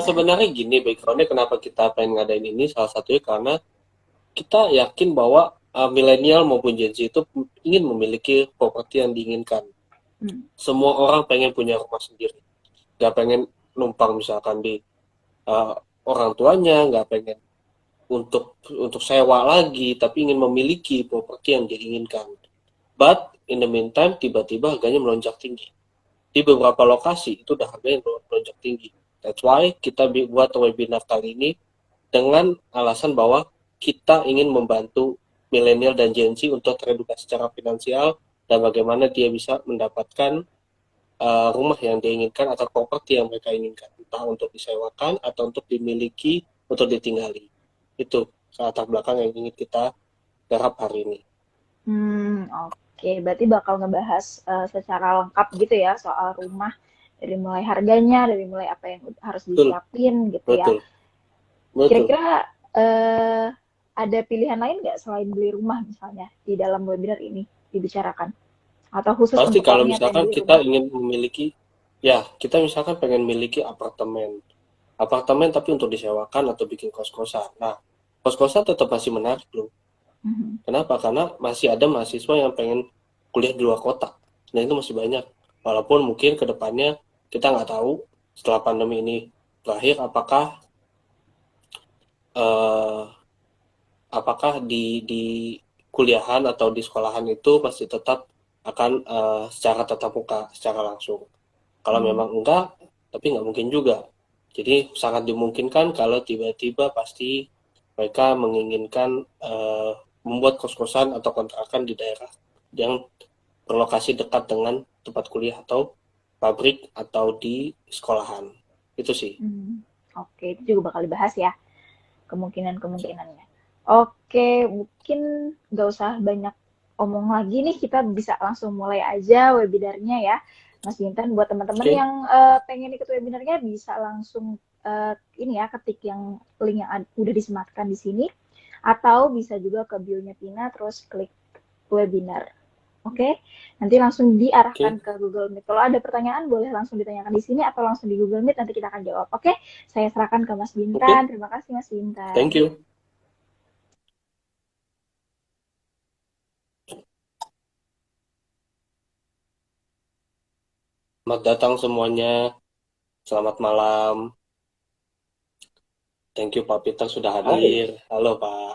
Sebenarnya gini, backgroundnya kenapa kita pengen ngadain ini, salah satunya karena kita yakin bahwa milenial maupun Gen Z itu ingin memiliki properti yang diinginkan. Hmm. Semua orang pengen punya rumah sendiri, nggak pengen numpang misalkan di uh, orang tuanya, nggak pengen untuk sewa lagi, tapi ingin memiliki properti yang diinginkan. But in the meantime, tiba-tiba harganya melonjak tinggi. Di beberapa lokasi itu udah harganya melonjak tinggi. That's why kita buat webinar kali ini dengan alasan bahwa kita ingin membantu milenial dan Gen Z untuk teredukasi secara finansial dan bagaimana dia bisa mendapatkan rumah yang dia inginkan atau properti yang mereka inginkan, entah untuk disewakan atau untuk dimiliki untuk ditinggali. Itu latar belakang yang ingin kita garap hari ini. Oke. Berarti bakal ngebahas secara lengkap gitu ya soal rumah dari mulai harganya, dari mulai apa yang harus Betul, disiapin gitu ya. betul, betul. Kira-kira eh, ada pilihan lain nggak selain beli rumah misalnya di dalam webinar ini dibicarakan? Atau khusus Pasti untuk kalau orang yang pengen misalkan beli kita rumah? ingin memiliki, ya kita misalkan pengen memiliki apartemen, apartemen tapi untuk disewakan atau bikin kos-kosan. Nah, kos-kosan tetap masih menarik loh. Mhm. Kenapa? Karena masih ada mahasiswa yang pengen kuliah di luar kota. Nah, itu masih banyak. Walaupun mungkin ke depannya kita nggak tahu setelah pandemi ini berakhir eh, apakah di kuliahan atau di sekolahan itu pasti tetap akan secara tatap muka, secara langsung. Kalau Hmm. memang enggak, tapi nggak mungkin juga. Jadi sangat dimungkinkan kalau tiba-tiba pasti mereka menginginkan membuat kos-kosan atau kontrakan di daerah yang berlokasi dekat dengan tempat kuliah atau pabrik atau di sekolahan. Itu sih. Hmm. Oke, itu juga bakal dibahas ya kemungkinan-kemungkinannya. Oke, mungkin nggak usah banyak omong lagi nih, kita bisa langsung mulai aja webinarnya ya. Mas Bintan, buat teman-teman Oke, yang pengen ikut webinarnya bisa langsung ini ya ketik yang link yang udah disematkan di sini atau bisa juga ke bio-nya Tina terus klik webinar. Oke, nanti langsung diarahkan oke, ke Google Meet. Kalau ada pertanyaan boleh langsung ditanyakan di sini atau langsung di Google Meet nanti kita akan jawab. Oke, saya serahkan ke Mas Bintan. oke. Terima kasih Mas Bintan. Thank you. Selamat datang semuanya. Selamat malam. Thank you Pak Peter sudah Hai, hadir. Halo Pak.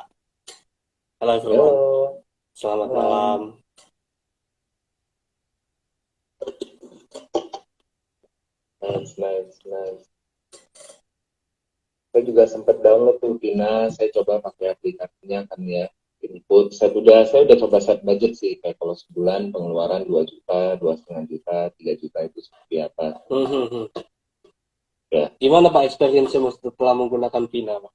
Halo everyone. halo, Selamat malam. malam. Nice, nice, nice. Saya juga sempat download tuh Vina, saya coba pakai aplikasinya kan ya. Input, saya udah coba set budget sih, kayak kalau sebulan pengeluaran 2 juta, 2,5 juta, 3 juta itu seperti apa. Hmm, hmm, hmm. Ya, Gimana Pak experience-nya setelah menggunakan Vina Pak?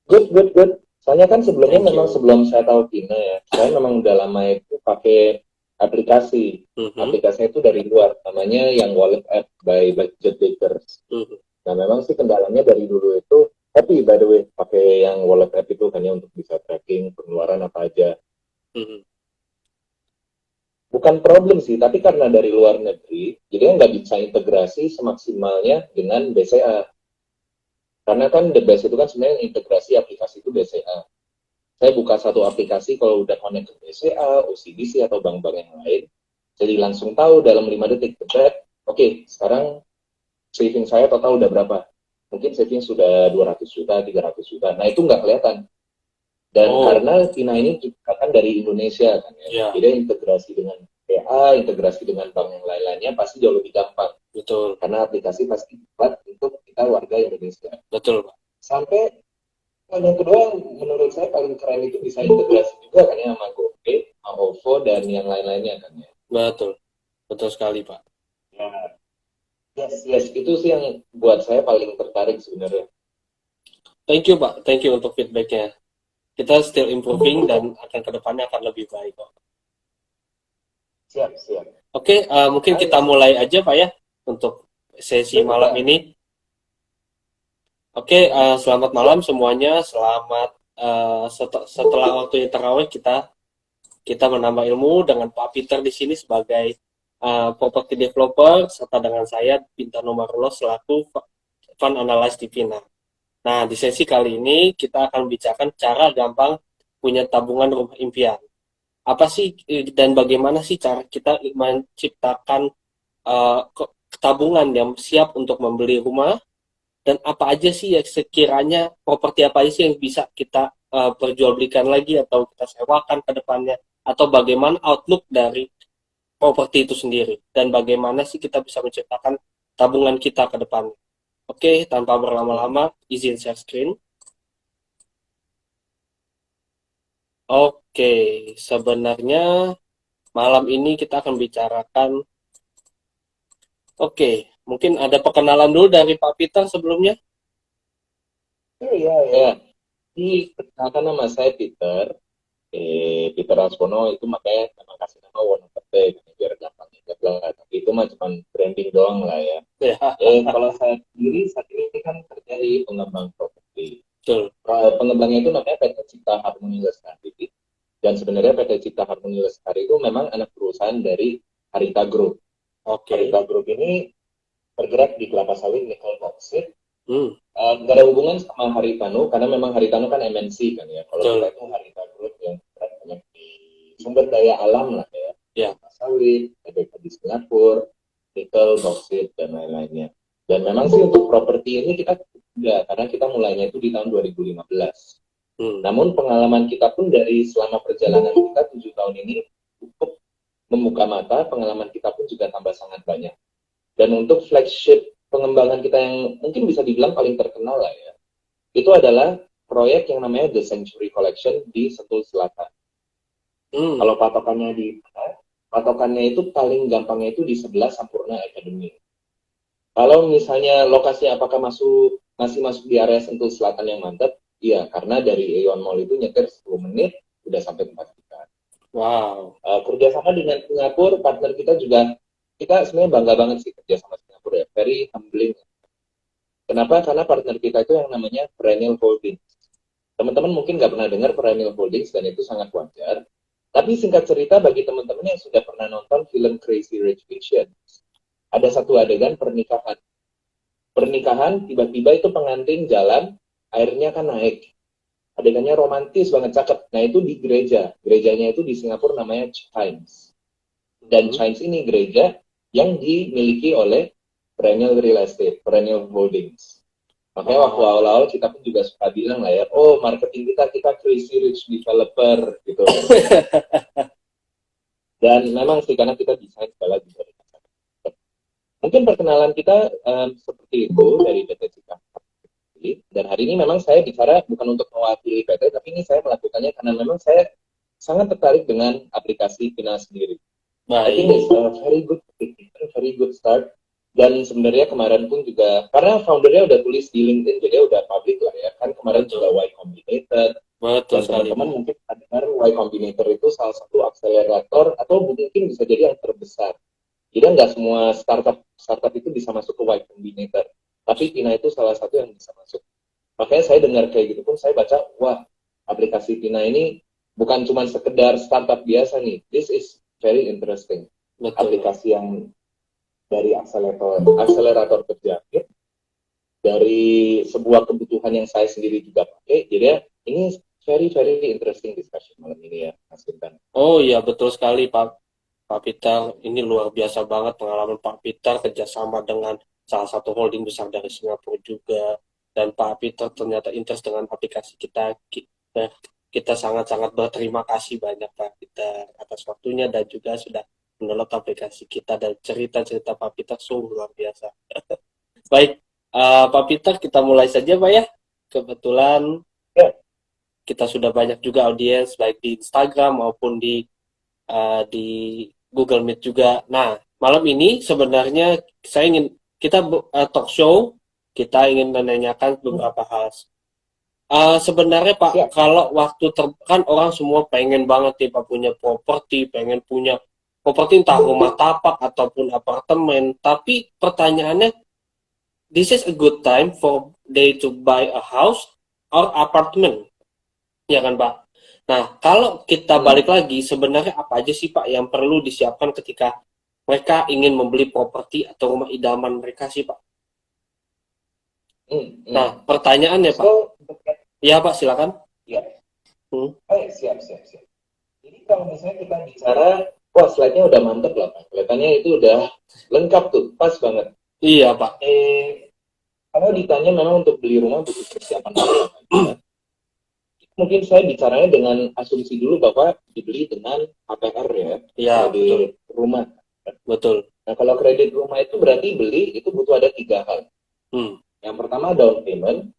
good, good, good. Soalnya kan sebelumnya Thank memang you. sebelum saya tahu Vina ya, saya memang udah lama itu pakai aplikasi. Hmm, hmm, Aplikasinya itu dari luar, namanya yang Wallet App by Budget Bakers. hmm, Nah, memang sih kendalanya dari dulu itu, tapi by the way, pakai yang wallet app itu hanya untuk bisa tracking pengeluaran apa aja. hmm. Bukan problem sih, tapi karena dari luar negeri, jadi nggak bisa integrasi semaksimalnya dengan BCA. Karena kan the best itu kan sebenarnya integrasi aplikasi itu BCA. Saya buka satu aplikasi kalau udah connect ke BCA, OCBC atau bank-bank yang lain, jadi langsung tahu dalam 5 detik, oke, sekarang saving saya total udah berapa. Mungkin saving sudah 200 juta, 300 juta. Nah, itu nggak kelihatan. Dan Oh, karena Tina ini juga kan dari Indonesia kan ya, ya, jadi integrasi dengan PA, integrasi dengan bank yang lain-lainnya pasti jauh lebih gampang. betul, Karena aplikasi pasti dibuat untuk kita warga Indonesia. betul Pak. Sampai yang kedua, menurut saya paling keren itu bisa integrasi juga kan ya sama GoPay, sama OVO, dan yang lain-lainnya kan ya. Betul, betul sekali Pak. Ya, yes, yes, itu sih yang buat saya paling tertarik sebenarnya. Thank you Pak, thank you untuk feedbacknya. Kita still improving dan akan kedepannya akan lebih baik kok. Siap, siap. Oke, mungkin kita Nice. mulai aja Pak ya untuk sesi Boleh malam juga. ini. Oke, selamat malam Siap. semuanya. Selamat setelah waktu tarawih kita menambah ilmu dengan Pak Peter di sini sebagai property developer serta dengan saya Bintang Nomarullah selaku Fund Analyze di Pina. Nah, di sesi kali ini kita akan bicarakan cara gampang punya tabungan rumah impian. Apa sih dan bagaimana sih cara kita menciptakan tabungan yang siap untuk membeli rumah, dan apa aja sih ya sekiranya properti apa aja sih yang bisa kita perjualbelikan lagi atau kita sewakan ke depannya, atau bagaimana outlook dari properti itu sendiri, dan bagaimana sih kita bisa menciptakan tabungan kita ke depannya. Oke, tanpa berlama-lama, izin share screen. Oke, sebenarnya malam ini kita akan bicarakan, oke, mungkin ada perkenalan dulu dari Pak Peter sebelumnya. Iya, ya. Perkenalkan nama saya Peter. Peter Raskono itu makanya memang kasih nama One Pete biar gampang ingat lah. Tapi itu mah cuma branding doang lah ya. Ya, Kalau saya sendiri saat ini kan kerja di pengembang properti. betul. Pengembangnya itu namanya PT Cipta Harmoni Lestari. Dan sebenarnya PT Cipta Harmoni Lestari itu memang anak perusahaan dari Harita Group. Oke. Harita Group ini bergerak di kelapa sawit, nikel, boksit. Hmm, Nggak ada hubungan sama Haritano karena memang Haritano kan MNC kan ya. Kalau betul. kita itu Harita Group yang banyak di sumber daya alam lah ya. Ya. Kelapa sawit, ada di Singapura, nikel, boksit dan lain-lainnya. Dan memang sih untuk properti ini kita tidak, karena kita mulainya itu di tahun 2015. Namun pengalaman kita pun dari selama perjalanan kita 7 tahun ini cukup membuka mata, pengalaman kita pun juga tambah sangat banyak. Dan untuk flagship pengembangan kita yang mungkin bisa dibilang paling terkenal lah ya, itu adalah proyek yang namanya The Century Collection di Sentul Selatan. Kalau patokannya itu paling gampangnya itu di sebelah Sampurna Academy. Kalau misalnya lokasinya apakah masih masuk di area Sentul Selatan yang mantap? Iya, karena dari Aeon Mall itu nyetir 10 menit udah sampai tempat kita. Wow. Kerjasama dengan Singapura, partner kita juga, kita sebenarnya bangga banget sih kerja sama Singapura ya, very humbling. Kenapa? Karena partner kita itu yang namanya Perennial Holdings. Teman-teman mungkin nggak pernah dengar Perennial Holdings dan itu sangat wajar. Tapi singkat cerita bagi teman-teman yang sudah pernah nonton film Crazy Rich Asians, ada satu adegan pernikahan. Pernikahan tiba-tiba itu pengantin jalan, airnya kan naik. Adegannya romantis banget, cakep. Nah itu di gereja. Gerejanya itu di Singapura namanya Chimes. Dan Chimes ini gereja yang dimiliki oleh Perennial Real Estate, Perennial Holdings. Makanya waktu awal-awal kita pun juga suka bilang lah ya, oh marketing kita crazy rich developer gitu. Dan memang sih karena kita desain segala juga. Mungkin perkenalan kita seperti itu dari PT Cipta. Dan hari ini memang saya bicara bukan untuk mewakili PT, tapi ini saya melakukannya karena memang saya sangat tertarik dengan aplikasi Pina sendiri. I think it's a very good start. Dan sebenarnya kemarin pun juga, karena foundernya udah tulis di LinkedIn, jadi udah public lah ya. Kan kemarin juga Y Combinator. Betul dan sekali. teman-teman mungkin dengar Y Combinator itu salah satu akselerator, atau mungkin bisa jadi yang terbesar. Jadi nggak semua startup itu bisa masuk ke Y Combinator. Tapi Pina itu salah satu yang bisa masuk. Makanya saya dengar kayak gitu pun saya baca, wah aplikasi Pina ini bukan cuma sekedar startup biasa nih. This is very interesting. Betul. Aplikasi yang dari akselerator kerja, dari sebuah kebutuhan yang saya sendiri juga pakai. Jadi ini very interesting discussion malam ini ya, Mas Bintan. Oh iya, betul sekali Pak Peter. Ini luar biasa banget pengalaman Pak Peter kerjasama dengan salah satu holding besar dari Singapura juga. Dan Pak Peter ternyata interest dengan aplikasi kita. Kita sangat-sangat berterima kasih banyak Pak Peter atas waktunya dan juga sudah mendownload aplikasi kita, dan cerita-cerita Pak Peter sungguh luar biasa. Baik, Pak Peter, kita mulai saja Pak ya. Kebetulan kita sudah banyak juga audiens baik di Instagram maupun di Google Meet juga. Nah, malam ini sebenarnya saya ingin kita talk show, kita ingin menanyakan beberapa hal. Sebenarnya Pak, kalau waktu kan orang semua pengen banget nih Pak punya properti, pengen punya properti entah rumah tapak ataupun apartemen. Tapi pertanyaannya, this is a good time for they to buy a house or apartment, ya kan Pak? Nah, kalau kita balik lagi, sebenarnya apa aja sih Pak yang perlu disiapkan ketika mereka ingin membeli properti atau rumah idaman mereka sih Pak? Nah, pertanyaannya Pak. So, Iya Pak, silakan. ya, Hmm. siap. Jadi kalau misalnya kita bicara, wah slide-nya udah mantep lah Pak. Kelihatannya itu udah lengkap tuh, pas banget. Iya Pak. Kalau ditanya memang untuk beli rumah butuh persiapan apa ya? Mungkin saya bicaranya dengan asumsi dulu bahwa dibeli dengan KPR ya, Iya, betul. kredit rumah. Betul. Nah kalau kredit rumah itu berarti beli itu butuh ada 3 hal. Hmm. Yang pertama down payment,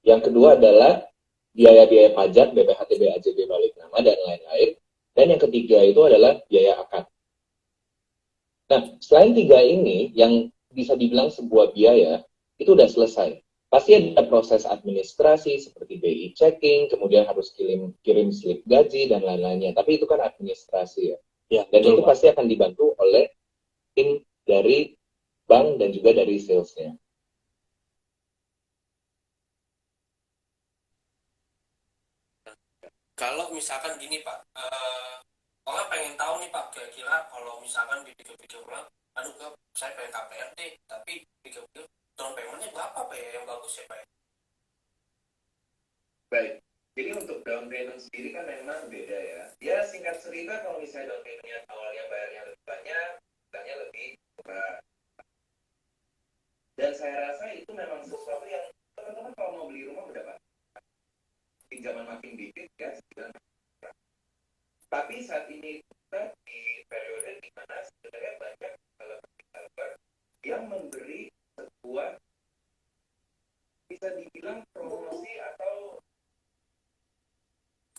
yang kedua adalah biaya-biaya pajak, BPHTB, AJB, balik nama, dan lain-lain. Dan yang ketiga itu adalah biaya akad. Nah, selain 3 ini, yang bisa dibilang sebuah biaya, itu udah selesai. Pasti ada proses administrasi seperti BI checking, kemudian harus kirim slip gaji, dan lain-lainnya. Tapi itu kan administrasi ya. Ya, Dan betul itu Pak. pasti akan dibantu oleh tim dari bank dan juga dari salesnya. Kalau misalkan gini Pak, orang pengen tahu nih Pak, kira-kira kalau misalkan dipikir-pikir ulang, aduh saya pengen KPR deh, tapi pikir-pikir down paymentnya berapa Pak ya yang bagus ya Pak ya? Baik, jadi untuk down payment sendiri kan memang beda ya. Ya singkat cerita kalau misalnya down paymentnya awalnya bayarnya lebih banyak, banyak lebih murah. Dan saya rasa itu memang sesuatu yang teman-teman kalau mau beli rumah udah pasti pinjaman makin dikit ya. Tapi saat ini kita di periode di mana sebenarnya banyak developer yang memberi sebuah bisa dibilang promosi atau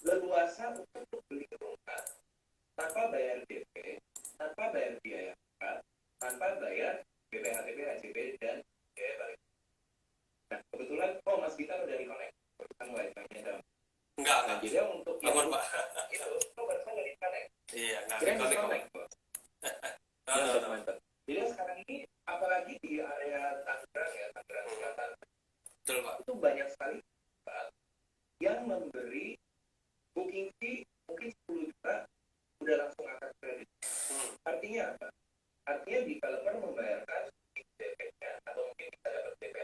leluasa untuk beli rumah tanpa bayar DP, tanpa bayar biaya akad, tanpa bayar BPHTB, HCB, dan biaya balik. Nah, kebetulan, Mas Gita udah di-connect, kan wifi-nya dong. Enggak. Jadi untuk aman Pak. itu, barusan nggak di-connect. Iya, nggak di-connect. Mantap. Jadi sekarang ini, apalagi di area Tangerang ya, Tangerang Selatan, Betul Pak. itu banyak sekali yang memberi booking fee mungkin 10 juta udah langsung akad kredit. Artinya apa? Artinya developer membayarkan DP-nya atau mungkin bisa dapat DP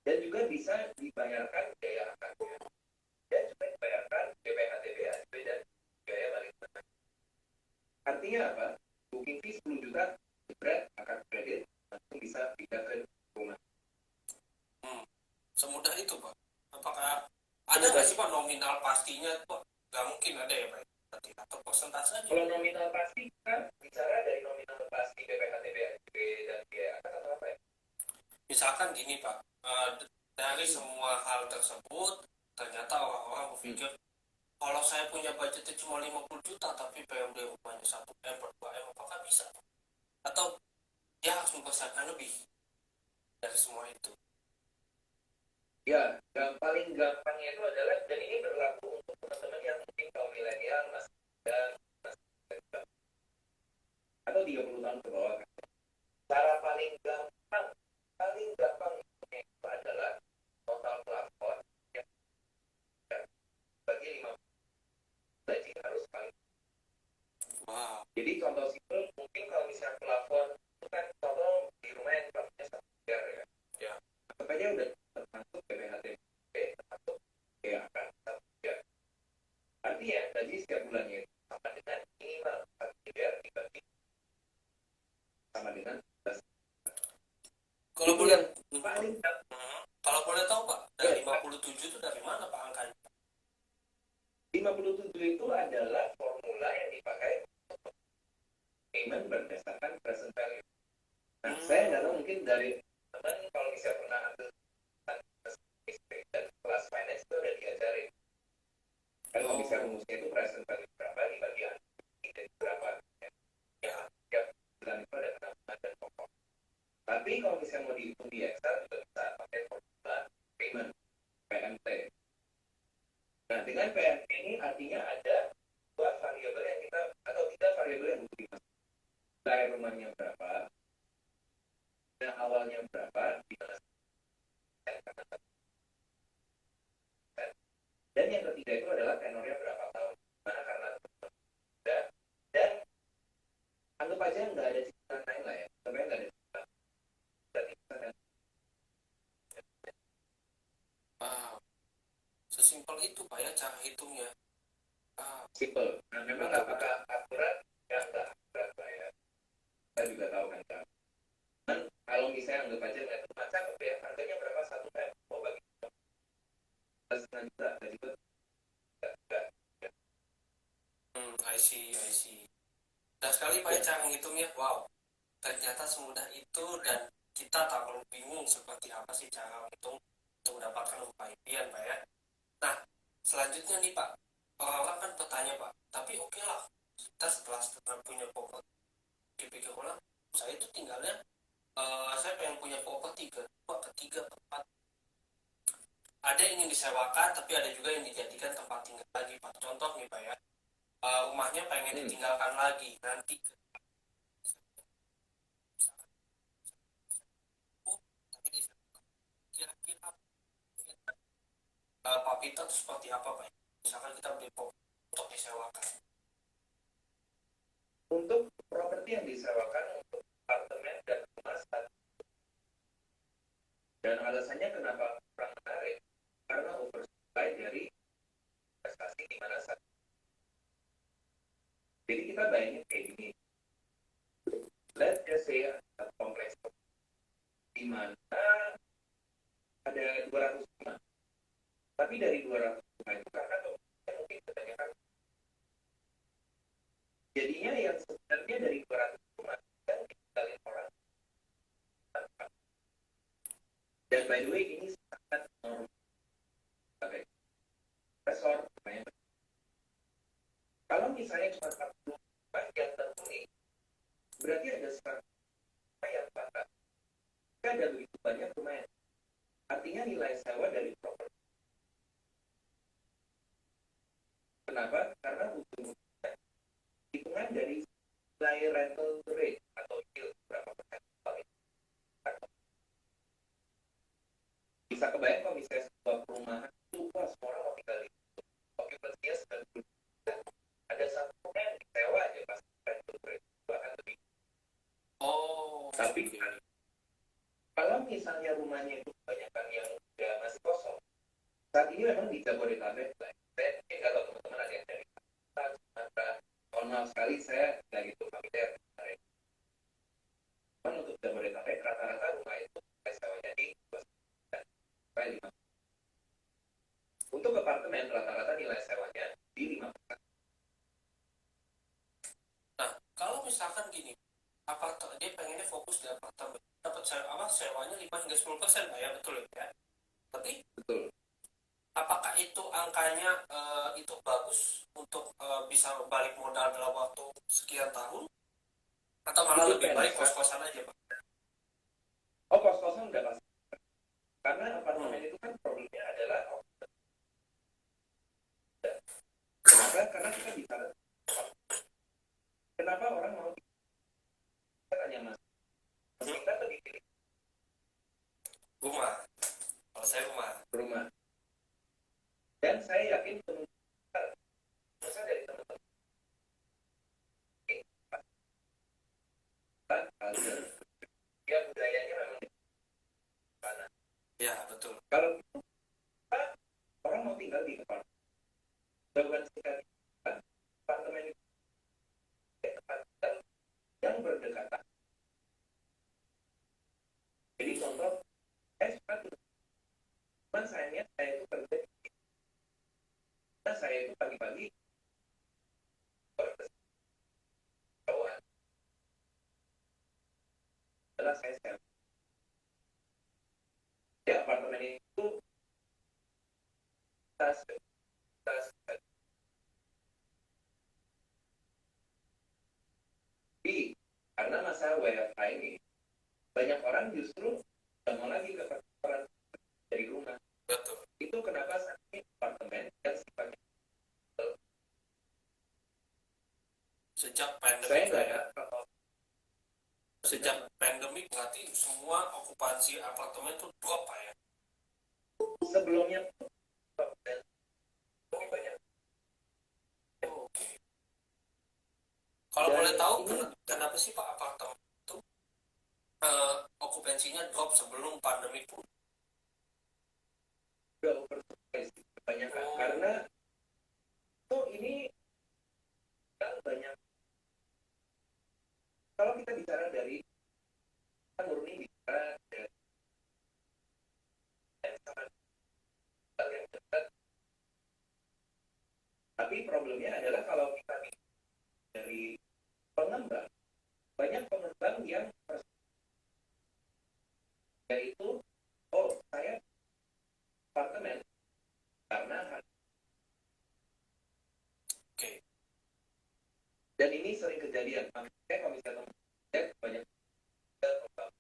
dan juga bisa dibayarkan biaya akadnya dan juga dibayarkan BPHTB, ASB, dan biaya balik. Artinya apa? Booking fee 10 juta, jebret akad kredit langsung bisa pindah ke rumah. Semudah itu Pak. Apakah ada nggak sih Pak nominal pastinya Pak? Nggak mungkin ada ya Pak? Atau persentase aja? Kalau nominal pasti kita bicara dari nominal pasti BPHTB, ASB, dan biaya akad atau apa ya? Misalkan gini Pak, dari semua hal tersebut ternyata orang-orang berpikir kalau saya punya budgetnya cuma 50 juta tapi PMD rumahnya 1M per 2M, apakah bisa? Atau dia harus mempersiapkan lebih dari semua itu? Ya, yang paling gampangnya itu adalah, dan ini berlaku untuk teman-teman yang mungkin kaum milenial, mas dan atau 30 tahun ke bawah. Cara paling gampang itu adalah total plafon yang bagi 5 gaji harus paling. Wow. Jadi contoh simpel, mungkin kalau misalnya plafon itu kan contoh di rumah yang plafonnya 1 miliar ya. Ya. Tetap aja udah termasuk BPHTB, termasuk biaya akan 1 miliar. Artinya gaji setiap bulannya itu sama dengan minimal 1 miliar dibagi sama dengan 11. Kalau Itu boleh yang paling kalau boleh tahu Pak, dari 57 itu dari mana Pak angkanya? 57 itu adalah formula yang dipakai untuk payment berdasarkan present value. Nah, saya nggak tahu mungkin dari teman kalau misalnya pernah ambil dan kelas finance itu udah diajarin. Kan kalau misalnya rumusnya itu present value berapa dibagi dari berapa. Ya, bulan itu ada penambahan dan pokok. Tapi kalau misalnya mau dihitung di Excel juga bisa pakai formula payment, PMT. Nah, dengan PMT ini artinya ada 2 variabel yang kita, atau 3 variabel yang butuh dimasukkan. Dari rumahnya berapa, dan awalnya berapa, dan yang ketiga itu adalah tenornya berapa tahun. Mana karena dan anggap aja nggak ada cicilan lain lah ya, sebenarnya nggak ada cicilan. cara hitungnya. Simple. Nah, memang apakah akurat? Ya, enggak akurat lah ya. Saya juga tahu kan. Cuman kalau misalnya anggap aja meter macam ya, harganya berapa satu M? Mau bagi 9 juta, gaji gue enggak. I see. Dan sekali Pak cara menghitungnya, wow, ternyata semudah itu dan kita tak perlu bingung seperti apa sih cara menghitung untuk mendapatkan upah impian Pak ya. Nah, selanjutnya nih Pak, orang-orang kan bertanya Pak, tapi oke lah, kita setelah punya properti, dipikir ulang, saya itu tinggalnya, saya pengen punya properti kedua, ketiga, keempat. Ada yang ingin disewakan, tapi ada juga yang dijadikan tempat tinggal lagi Pak. Contoh nih Pak ya, rumahnya pengen ditinggalkan lagi, nanti kira-kira Pak Peter itu seperti apa Pak? Misalkan kita beli properti untuk disewakan. Untuk properti yang disewakan untuk apartemen dan rumah satu. Dan alasannya kenapa kurang menarik? Karena oversupply dari investasi di mana saja. Jadi kita bayangin kayak gini. Let's just say a kompleks di mana ada 200 rumah. Tapi dari 200 rumah itu karena mungkin kebanyakan. Jadinya yang sebenarnya dari 200 rumah yang ditinggalin orang. Dan by the way ini sangat normal. Oke. Resort lumayan. Kalau misalnya cuma 40 rumah yang terhuni, berarti ada 100 rumah yang patah. Jika ada begitu banyak rumah yang artinya nilai sewa dari properti. Kenapa? Karena ujung-ujungnya hitungan dari nilai rental rate atau yield berapa persen paling. Bisa kebayang kalau misalnya sebuah perumahan itu wah semua orang mau tinggal di situ. Occupancy-nya 90%. Ada satu rumah yang disewa aja pas rental rate itu akan lebih. Tapi kalau misalnya rumahnya itu kebanyakan yang udah masih kosong, saat ini memang di Jabodetabek, saya mungkin kalau teman-teman ada yang dari Sumatera, mohon maaf sekali saya nggak gitu familiar. Cuman untuk Jabodetabek rata-rata rumah itu sewanya di 5. Untuk apartemen rata-rata nilai sewanya di 5%. Nah, kalau misalkan gini, dia pengennya fokus di apartemen, dapat sewanya 5 hingga 10% Pak ya, betul ya? Tapi Betul. apakah itu angkanya itu bagus untuk bisa balik modal dalam waktu sekian tahun? Atau malah lebih baik kos-kosan aja Pak? Oh, kos-kosan udah pasti. Karena apartemen itu kan problemnya adalah kenapa? Karena kita bicara kenapa orang mau tanya mas kita lebih pilih Rumah. Kalau saya rumah. Dan saya yakin saya dari teman-teman ya budayanya memang di mana. Ya, betul. Kalau orang mau tinggal di apartemen, jawaban singkat apartemen itu yang berdekatan. Jadi contoh, cuman sayangnya saya itu kerja saya itu pagi-pagi berkesauan adalah saya di apartemen itu tas karena masa WFH ini banyak orang justru nggak mau lagi ke perkantoran dari rumah. Betul. Itu kenapa saat ini apartemen yang sifatnya Sejak pandemi saya nggak ada sejak pandemi berarti semua okupansi apartemen itu drop Pak ya? sebelumnya dan lebih banyak. Oke. Kalau boleh tahu kenapa sih Pak apartemen itu okupansinya drop sebelum pandemi pun? Udah oversupply kebanyakan karena ini kan banyak, kalau kita bicara dari kita murni bicara dari hal yang dekat, tapi problemnya adalah kalau kita bicara dari pengembang, banyak pengembang yang yaitu oh saya apartemen karena Oke. dan ini sering kejadian. Makanya kalau misalnya lihat banyak pengembang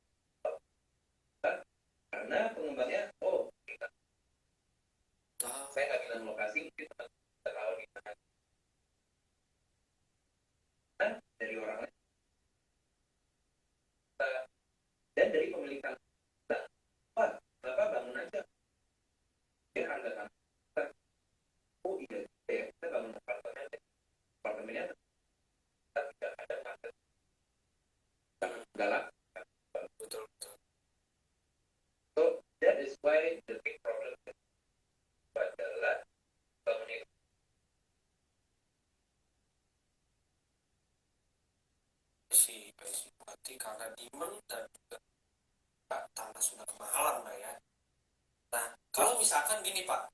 karena pengembangnya oh kita, saya nggak bilang lokasi kita tahu di mana dari orang lain dan dari pemilik tanah, wah bapak bangun aja biar harga tanah, oh iya ya kita bangun apartemen, apartemennya tidak ada market galak. Betul, betul. So that is why the big problem adalah bangunan Si berarti karena demand dan juga tanah sudah kemahalan Pak ya. Nah, kalau misalkan gini Pak,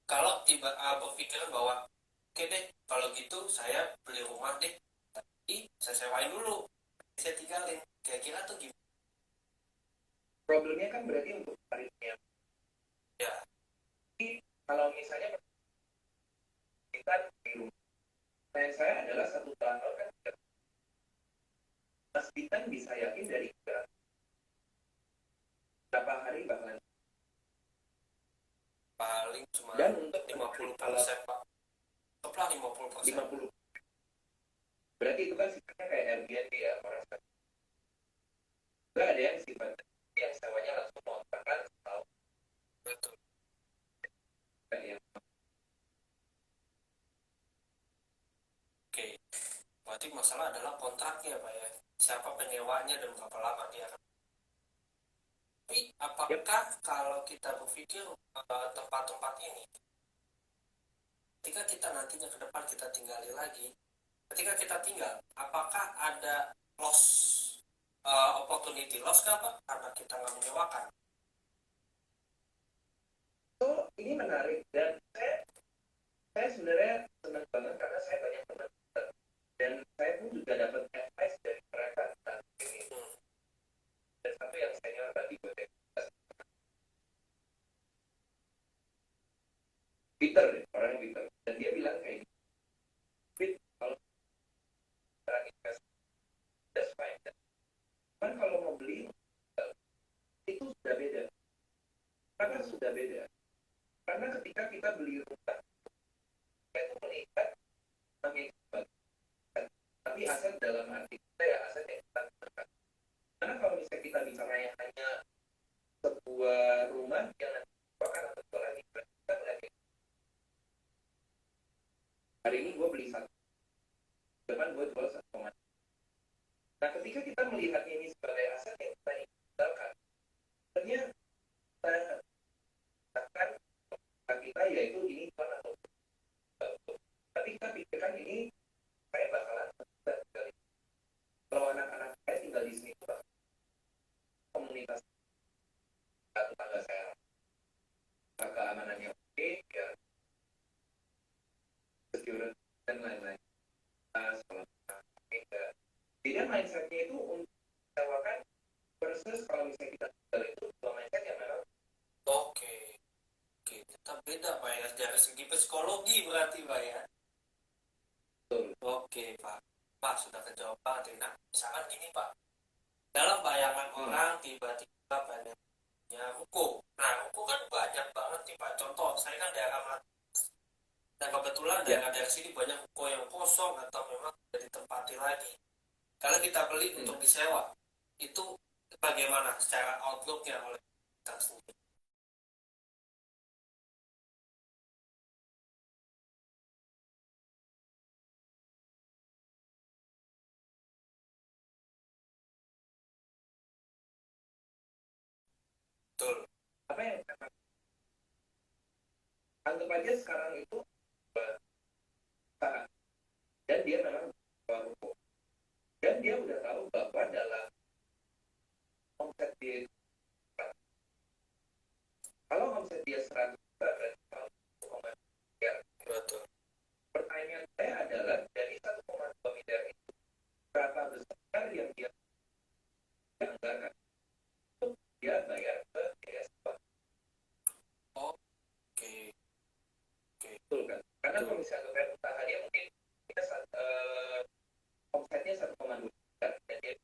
kalau tiba berpikiran bahwa oke deh, kalau gitu saya beli rumah deh, tapi saya sewain dulu, saya tinggalin, kira-kira tuh gimana? problemnya kan berarti untuk tarifnya. Ya, Kalau misalnya kita di rumah, saya adalah 1 tahun kan Mas Bitan bisa yakin dari berapa hari bakalan paling cuma dan untuk 50% Pak. Toplah 50%. 50 berarti itu kan sifatnya kayak Airbnb ya orang juga ada yang sifatnya yang sewanya langsung kontrakan setahun Betul. kan ya. Oke. Berarti masalah adalah kontraknya Pak ya. Siapa penyewanya dan berapa lama dia akan. Tapi apakah kalau kita berpikir tempat-tempat ini, ketika kita nantinya ke depan kita tinggali lagi, ketika kita tinggal, apakah ada loss opportunity loss kah Pak? Karena kita nggak menyewakan. So ini menarik dan saya sebenarnya senang banget karena saya banyak teman dan saya pun juga dapat advice dari mereka tentang ini. Dan satu yang senior tadi Peter deh, orang yang Peter, dan dia bilang kayak gitu, Pit, kalau kita invest, that's fine. Cuman kalau mau beli, itu sudah beda. Karena sudah beda. Karena ketika kita beli rumah, kita itu melihat sebagai tapi aset dalam arti kita ya aset yang kita gunakan. Karena kalau misalnya kita bicara yang hanya sebuah rumah yang nanti akan terjual lagi, kita melihat hari ini gue beli satu, depan gue jual 1,5. Nah, ketika kita melihat ini sebagai aset yang kita tinggalkan, sebenarnya kita akan kita yaitu ini bukan atau tapi kita pikirkan ini saya bakalan tinggal. Kalau anak-anak saya tinggal di sini, komunitas tetangga saya, keamanannya oke, ya security dan lain-lain. Jadi mindsetnya itu untuk sewakan versus kalau misalnya kita tinggal itu dua mindset yang memang Oke, kita beda Pak ya dari segi psikologi berarti Pak ya. betul. Oke Pak, Pak sudah kejawab banget. Nah, misalkan gini Pak, dalam bayangan orang tiba-tiba punya ruko. Nah, ruko kan banyak banget nih Pak. Contoh, saya kan daerah Mataram. Dan kebetulan daerah-daerah sini banyak ruko yang kosong atau memang tidak ditempati lagi. Kalau kita beli untuk disewa, itu bagaimana secara outlooknya oleh kita sendiri? Betul. Apa yang anggap aja sekarang itu dan dia memang hukum, dan dia udah tahu bahwa dalam omset dia, kalau omset dia 100 juta berarti tahun 1,2 miliar. Betul. Pertanyaan saya adalah dari 1,2 miliar itu berapa besar yang dia anggarkan untuk dia bayar ke BSA? Oke. Betul kan? Karena kalau misalnya ke usaha dia mungkin dia omsetnya 1,2 juta dan dia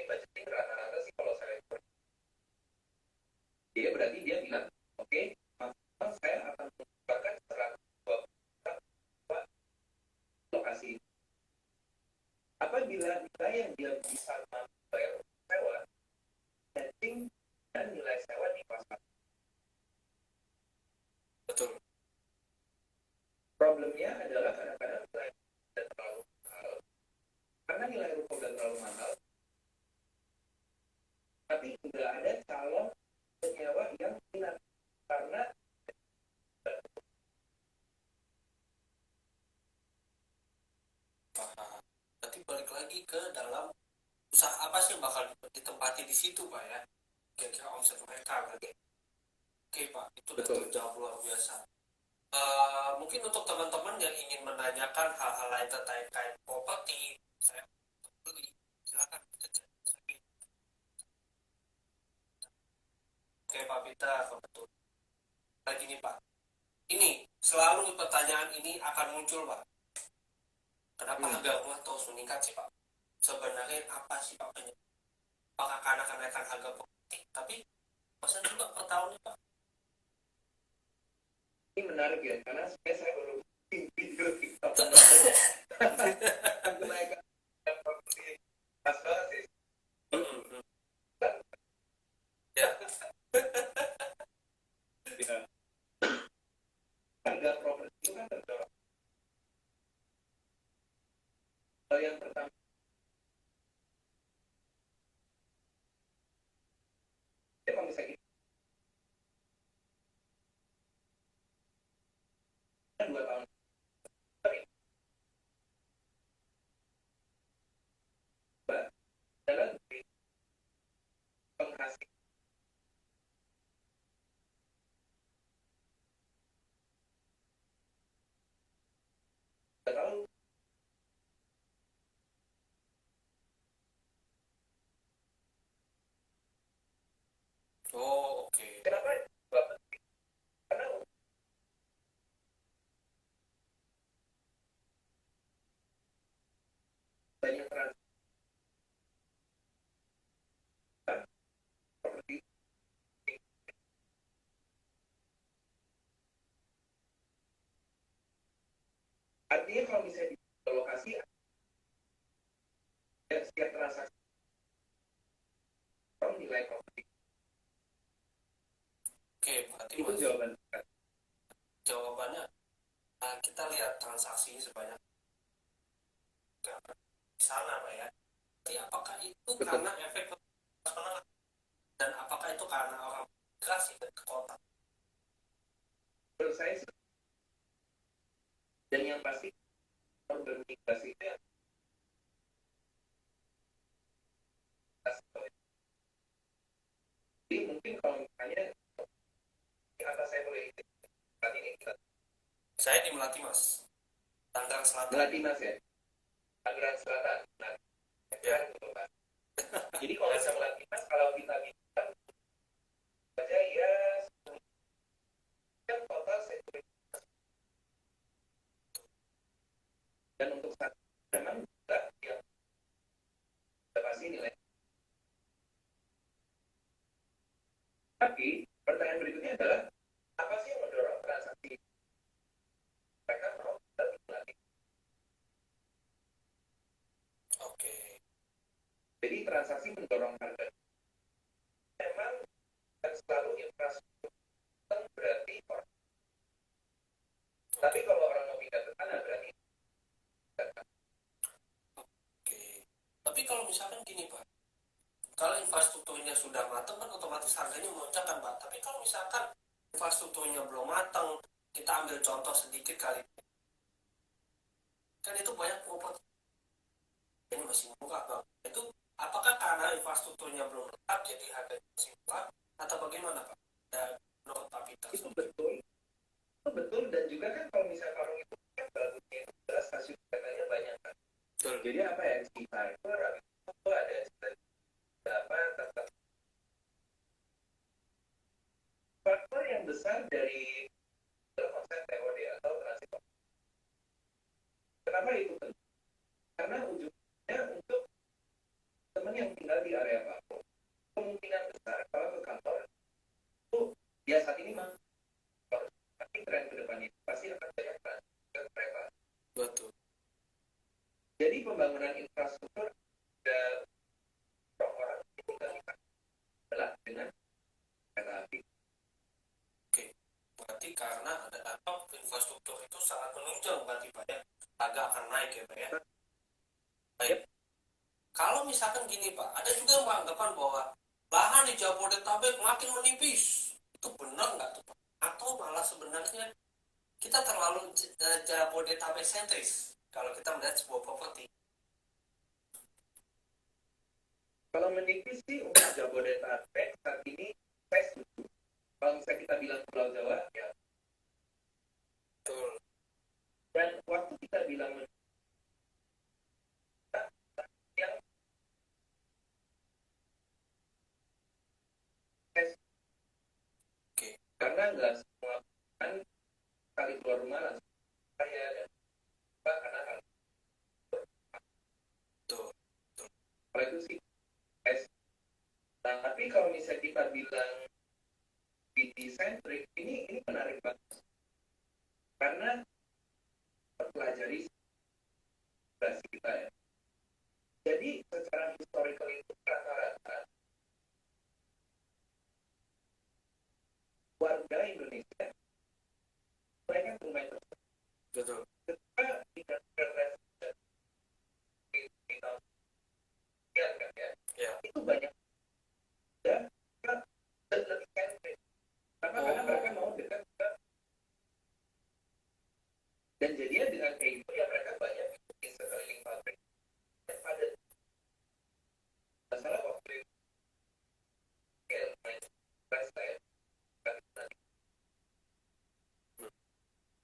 budgeting rata-rata sih kalau saya dia berarti dia bilang oke, maksimal saya akan menggunakan 120 juta buat lokasi. Apabila nilai yang dia bisa bayar sewa matching dan nilai sewa di pasar. Betul. Problemnya adalah kadang-kadang nilai dan terlalu mahal. Karena nilai ruko dan terlalu mahal, tapi nggak ada calon penyewa yang minat karena Berarti balik lagi ke dalam usaha apa sih yang bakal ditempati di situ, Pak ya? Kira-kira omset mereka berarti. Oke, Pak, itu udah Betul. terjawab luar biasa. Mungkin untuk teman-teman yang ingin menanyakan hal-hal lain terkait properti, saya beli, silakan kerja. Oke, Pak Peter, betul. Lagi nih, Pak. Ini selalu pertanyaan ini akan muncul, Pak. Kenapa harga rumah terus meningkat sih, Pak? Sebenarnya apa sih, Pak, penyebab? Apakah karena kenaikan harga properti? Tapi masa juga per tahun, Pak? ini menarik ya, karena saya baru video TikTok kenaikan properti pas banget sih. Ya. Ya. Harga properti itu kan terdorong. Yang pertama, dia kalau misalnya 2 tahun adalah penghasil terlalu Oh, oke. kenapa? Karena banyak transaksi properti. Artinya kalau misalnya di lokasi setiap transaksi nilai properti. Oke, berarti Itu jawaban. jawabannya kita lihat transaksi sebanyak di sana, Pak ya. Jadi apakah itu Betul. karena efek menengah dan apakah itu karena orang migrasi ke kota? Menurut saya sih, dan yang pasti orang bermigrasi itu yang jadi mungkin kalau misalnya di atas saya boleh saat ini kita Saya di Melati, Mas. Tangerang Selatan. Melati Mas ya, Tangerang Selatan. Nah, Ya. jadi kalau bisa Melati Mas, kalau kita bisa saja ya total sekuritas. Dan untuk saat memang kita yang pasti nilai. Tapi pertanyaan berikutnya adalah apa sih yang mendorong transaksi mereka mau lebih melatih? Oke. Jadi transaksi mendorong harga. Memang dan selalu infrastruktur berarti orang. Tapi kalau orang mau pindah ke sana berarti. Oke. Tapi kalau misalkan gini, Pak. Kalau infrastrukturnya sudah matang kan otomatis harganya melonjak kan, Pak. Tapi kalau misalkan infrastrukturnya belum matang, kita ambil contoh sedikit kali. Kan itu banyak properti jadi harganya masih murah atau bagaimana Pak? Dan menurut Pak Peter Itu betul dan juga kan kalau misalnya karung itu kan bagusnya itu jelas stasiun keretanya banyak kan. betul. Jadi apa ya, Fiber, habis itu ada apa tetap faktor yang besar dari konsep TOD atau transit. Kenapa itu penting? Karena ujungnya untuk teman yang tinggal di area Papua, kemungkinan besar kalau ke kantor itu ya saat ini mah, tapi tren ke depan itu pasti akan banyak ke kereta. Betul. Jadi pembangunan infrastruktur ada orang-orang yang tinggal di sana adalah dengan kereta api. Oke, berarti karena ada atau infrastruktur itu sangat menunjang berarti Pak ya, harga akan naik ya Pak ya. Baik. Kalau misalkan gini Pak, ada juga yang beranggapan bahwa lahan di Jabodetabek makin menipis. Itu benar nggak tuh Pak? Atau malah sebenarnya kita terlalu Jabodetabek sentris kalau kita melihat sebuah properti. Kalau menipis sih untuk Jabodetabek saat ini saya setuju. Kalau misalnya kita bilang Pulau Jawa ya. Betul. Dan waktu kita bilang yang Oke. karena nggak semua kan kali keluar rumah langsung saya dan karena kan Betul. kalau itu sih nah, tapi kalau misalnya kita bilang BT centric ini menarik banget karena pelajari situasi kita ya. Jadi secara historical itu rata-rata warga Indonesia mereka bermain tersebut. Betul. Ketika tidak terrealisasi di tahun sekian kan ya, Ya. itu banyak dan lebih sentris. Karena mereka mau dekat ke dan jadinya dengan kayak itu ya mereka banyak di sekeliling pabrik dan padat. Masalah waktu itu kayak main lifestyle.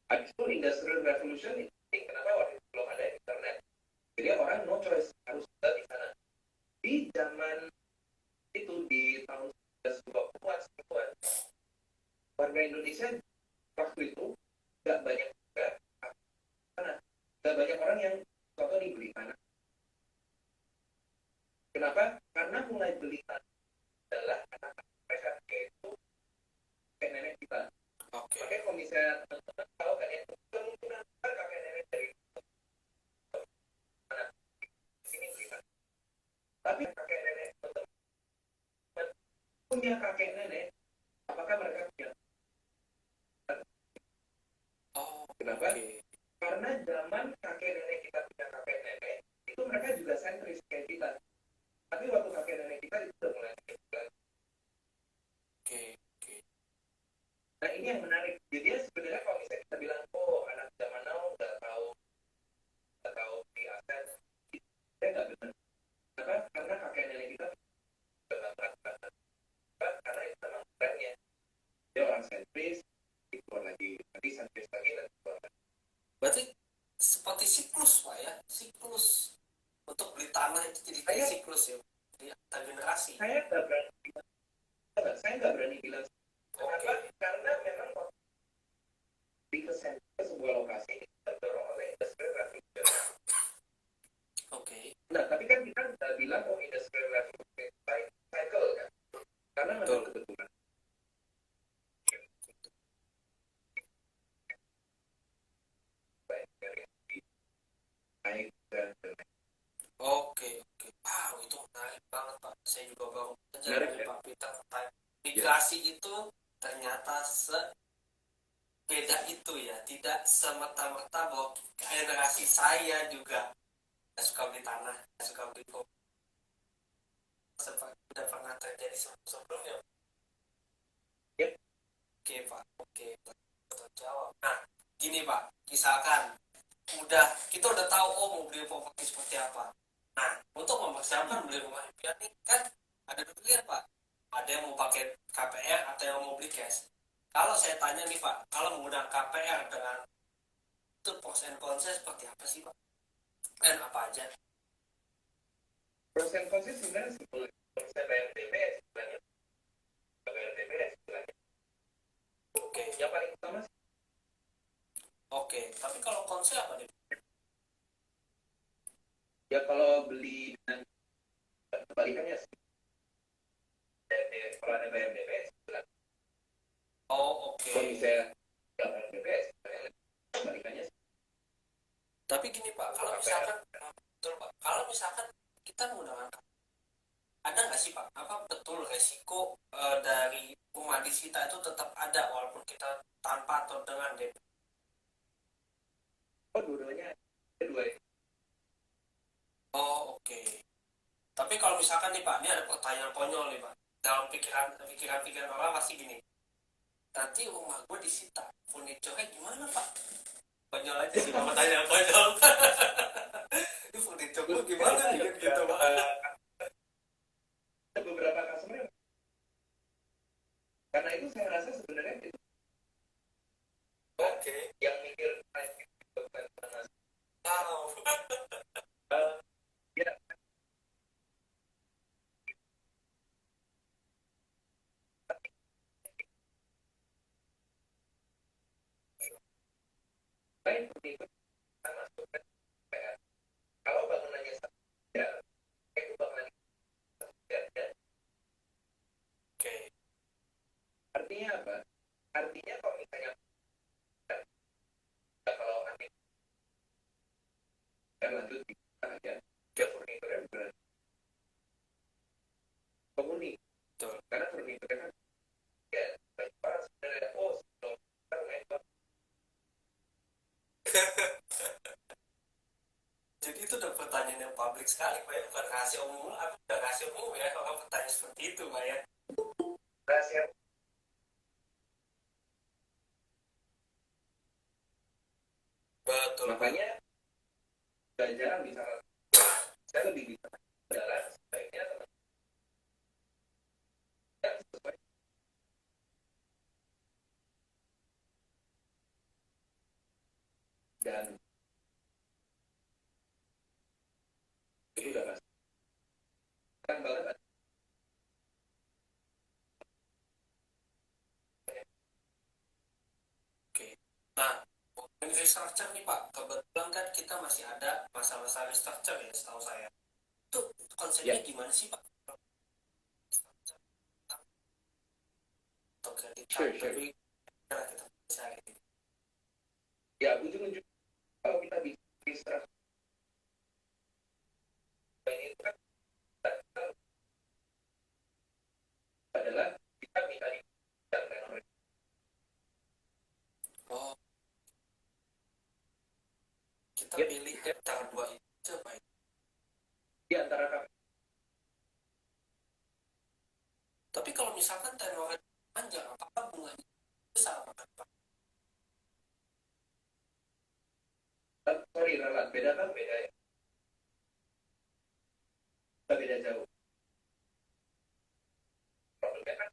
Habis itu Industrial Revolution ini kenapa waktu itu belum ada internet. Jadi orang no choice harus tinggal di sana. Di zaman itu di tahun 1920-an, 10-an, warga Indonesia waktu itu nggak banyak juga tanah. Nggak banyak orang yang contoh beli tanah. Kenapa? Karena mulai beli tanah adalah anak-anak mereka yaitu kakek nenek kita. Oke. Makanya kalau misalnya teman-teman tahu kan ya kemungkinan besar kakek nenek dari mana sini beli tanah. Tapi kakek nenek teman-teman punya kakek nenek, apakah mereka punya? Oh, Kenapa? oke. Karena zaman kakek nenek kita punya kakek nenek itu mereka juga sentris kayak kita. Tapi waktu kakek nenek kita itu udah mulai sentris. Oke. Nah ini yang menarik. Jadi sebenarnya kalau misalnya kita bilang, oh anak zaman now nggak tahu di aset, saya nggak benar. Kenapa? Karena kakek nenek kita udah banget. Karena itu memang trennya. Dia orang sentris, keluar lagi, nanti sentris lagi, dan keluar lagi. Berarti seperti siklus Pak ya, siklus untuk beli tanah itu jadi kayak siklus ya, jadi antar generasi. Saya nggak berani bilang. Kenapa? Karena memang di kesentris sebuah lokasi terdorong oleh Industrial Revolution. Oke. Nah, tapi kan kita nggak bilang oh Industrial Revolution cycle kan? Karena memang kebetulan. Oke. Wow, itu menarik banget Pak. Saya juga baru belajar Menarik, dari ya? Pak Peter tentang migrasi itu ternyata beda itu ya, tidak semata-merta bahwa generasi saya juga suka beli tanah, suka beli kok. Sudah pernah terjadi sebelumnya. Yep. Oke Pak, oke, terjawab. Nah, gini Pak, misalkan kita udah tahu mau beli properti seperti apa. Nah, untuk mempersiapkan beli rumah impian ini kan ada dua pilihan Pak. ada yang mau pakai KPR atau yang mau beli cash. Kalau saya tanya nih Pak, kalau menggunakan KPR dengan itu pros and cons seperti apa sih Pak? Dan apa aja? Pros and cons sebenarnya simpel. Kalau saya bayar DP, sebenarnya bayar DP, sebenarnya. Oke, Yang paling utama sih, oke. Tapi kalau konsnya apa nih? ya kalau beli dengan kebalikannya sih. Kalau ada bayar DP, sebenarnya. Oh, oke. Kalau misalnya nggak bayar DP, sebenarnya kebalikannya sih. Tapi gini Pak, kalau misalkan, betul Pak, kalau misalkan kita menggunakan, ada nggak sih Pak, apa betul resiko dari humanis kita itu tetap ada walaupun kita tanpa atau dengan DP? Oh, dua-duanya ada dua ya. Oh, oke. Tapi kalau misalkan nih Pak, ini ada pertanyaan konyol nih Pak. Dalam pikiran orang pasti gini, nanti rumah gue disita, furniture-nya gimana Pak? Konyol aja sih Pak, pertanyaan konyol. Ini furniture gue gimana nih kan gitu Pak? Ada beberapa customer karena itu saya rasa sebenarnya itu Oke. yang mikir bukan Wow. ya lain seperti itu kita masukkan PR. Kalau bangunannya sama, ya itu bakalan ya. Oke. Artinya apa? Artinya kalau misalnya ya, kalau nanti kita lanjut kita aja ya furniture bukan penghuni. Betul. Karena furniture kan ya banyak orang sebenarnya Jadi itu udah pertanyaan yang publik sekali Pak ya, bukan rahasia umum, udah rahasia umum ya kalau bertanya seperti itu Pak ya. rahasia. Betul Pak. Makanya belajar bisa saya lebih bisa adalah sebaiknya teman yang sesuai dan itu udah pasti kan banget. Oke. Nah, untuk restructure nih Pak, kebetulan kan kita masih ada masa-masa restructure ya setahu saya. Itu konsepnya gimana sih Pak? Atau kredit Sure. tapi kita bisa gitu. Ya ujung-ujung kalau kita bisa ini itu kan adalah kita minta di tenor Oh, kita ya, pilih antara dua itu Pak. di antara kami. Tapi kalau misalkan tenornya panjang, apakah bunganya besar Pak? Sorry Ralan, beda kan beda ya, beda jauh. Problemnya kan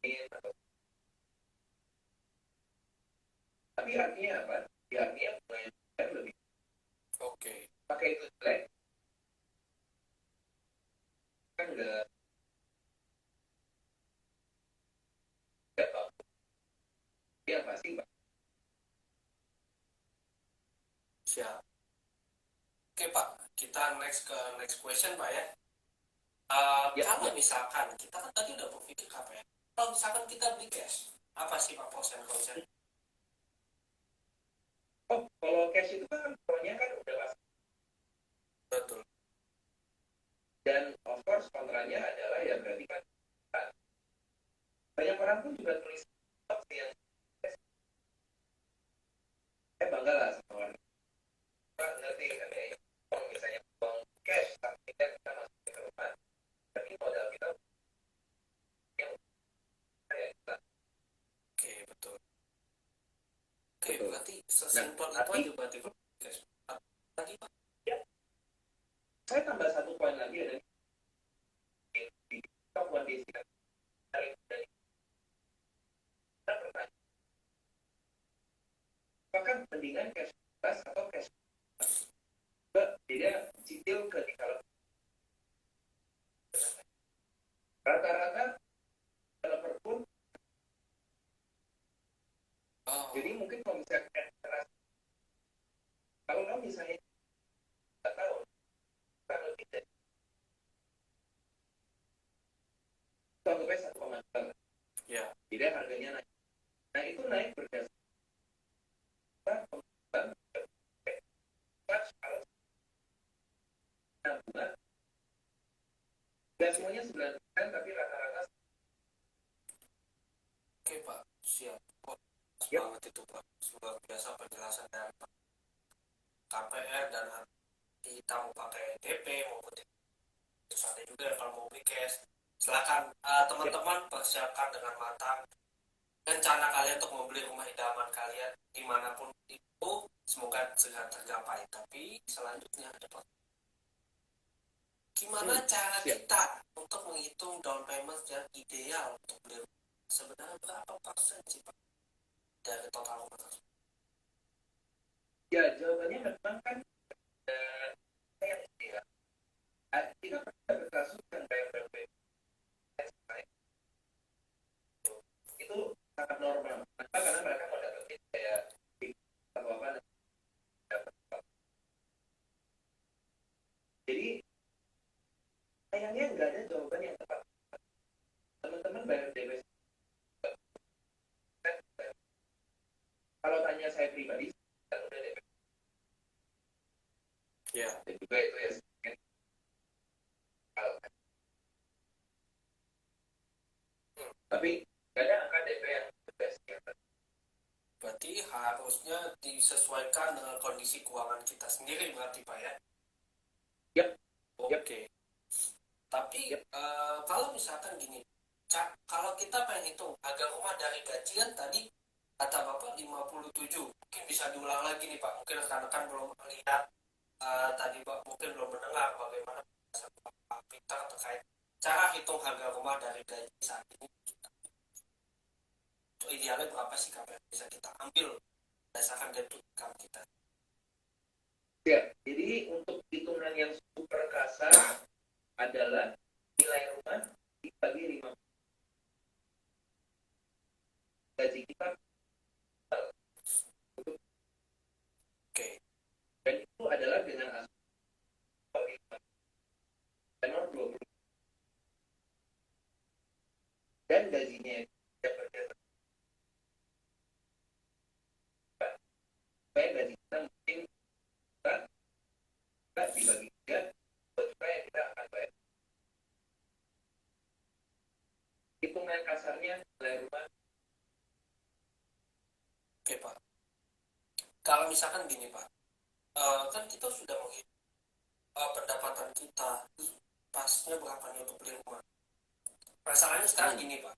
ini, tapi artinya apa? Ya artinya bunganya lebih Oke. pakai itu jelek kan nggak bagus. Ya pasti Pak. Siap. Oke Pak, kita next question Pak ya. Ya, Kalau ya. misalkan kita kan tadi udah berpikir apa ya? Kalau misalkan kita beli cash, apa sih Pak pros and cons? Oh, kalau cash itu kan pokoknya kan udah pasti. Betul. Dan of course kontranya adalah ya berarti kan banyak orang pun juga tulis opsi yang saya bangga lah sama orang. Pak ngerti kan ya, kalau misalnya uang cash tapi kita masukin ke rumah, tapi modal kita yang kayak kita. Oke, betul. Oke, Betul. berarti sesimpel itu tapi- aja berarti guys. Tadi Pak. Saya tambah satu poin lagi ada di kondisi dari apakah mendingan cash plus atau cash jadi cicil ke di kalau rata-rata developer pun jadi mungkin kalau misalnya kalau misalnya nggak tahu kan lebih dari anggapnya 1,2 Ya. jadi harganya naik. Nah itu naik berdasarkan pembuatan bulan nggak semuanya 9% tapi rata-rata. Oke Pak, siap. Pas Yap. banget itu Pak, luar biasa penjelasan dari Pak. KPR dan kita mau pakai DP maupun terus ada juga yang kalau mau beli cash. Silakan teman-teman persiapkan dengan matang rencana kalian untuk membeli rumah idaman kalian dimanapun itu, semoga segera tercapai. Tapi selanjutnya ada Pak, gimana cara Siap. kita untuk menghitung down payment yang ideal untuk beli rumah? Sebenarnya berapa persen sih Pak dari total rumah tersebut? Ya jawabannya memang kan kita berkasus yang bayar itu sangat normal. Kenapa? Karena mereka mau dapetin kayak atau apa. Jadi sayangnya nggak ada jawaban yang tepat. Teman-teman bayar DP. Kalau tanya saya pribadi, saya udah DP. Ya. Dan juga itu ya. Tapi nggak ada angka DP yang best. Berarti harusnya disesuaikan dengan kondisi keuangan kita sendiri berarti Pak ya? Yap. Oke. Tapi kalau misalkan gini, kalau kita pengen hitung harga rumah dari gajian tadi kata Bapak 57, mungkin bisa diulang lagi nih Pak, mungkin rekan-rekan belum melihat tadi Pak mungkin belum mendengar bagaimana Pak Peter terkait cara hitung harga rumah dari gaji saat ini. Itu idealnya berapa sih KPR bisa kita ambil berdasarkan debt to income kita? Ya, jadi untuk hitungan yang super kasar adalah nilai rumah dibagi 5 gaji kita. Oke. Dan itu adalah dengan asumsi tenor 20 dan gajinya tidak berdasarkan supaya gaji kita mungkin nggak dibagi 3 supaya kita akan bayar. Hitungan kasarnya nilai rumah. Oke Pak, kalau misalkan gini Pak, kan kita sudah menghitung pendapatan kita pasnya berapa nih untuk beli rumah. Masalahnya sekarang gini Pak,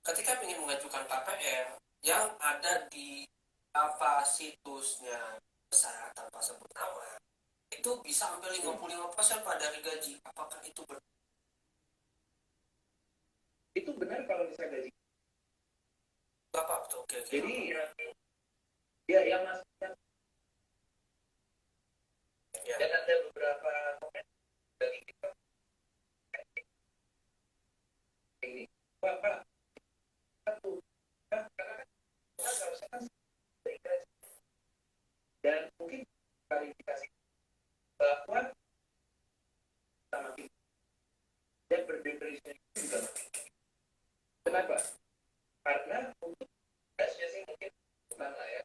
ketika ingin mengajukan KPR yang ada di apa situsnya besar tanpa sebut nama, itu bisa sampai 55% Pak dari gaji. Apakah itu benar? Itu benar kalau misalnya gaji. Bapak betul, oke. Jadi ya yang maksudnya Ya. dan ada beberapa komen dari kita ini Pak satu karena kan harusnya kan dan mungkin klarifikasi bahwa sama kita dan berdepresi juga kenapa? Karena untuk gasnya sih mungkin bukan lah ya.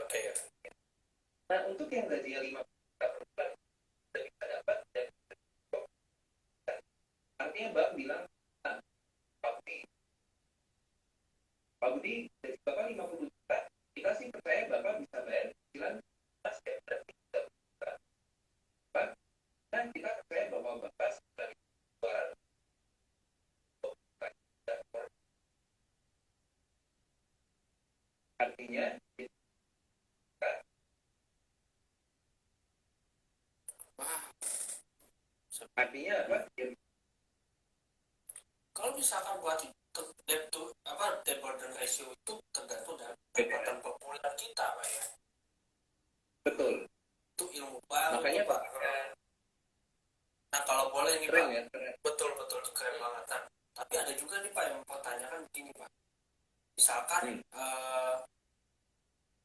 Oke ya. Nah untuk yang gajinya 5 juta per bulan sudah bisa dapat dan artinya Mbak bilang Pak Budi gaji Bapak 50 juta kita sih percaya Bapak bisa bayar cicilan mas ya berarti 3 juta Pak dan kita percaya bahwa Bapak dari luar Artinya artinya apa? Kalau misalkan buat debt burden ratio itu tergantung dari pendapatan per bulan kita, Pak ya. Betul. Itu ilmu baru. Makanya Pak. Nah kalau boleh nih Keren Pak, ya, keren. betul itu keren banget. Nah, tapi ada juga nih Pak yang mempertanyakan begini Pak. Misalkan,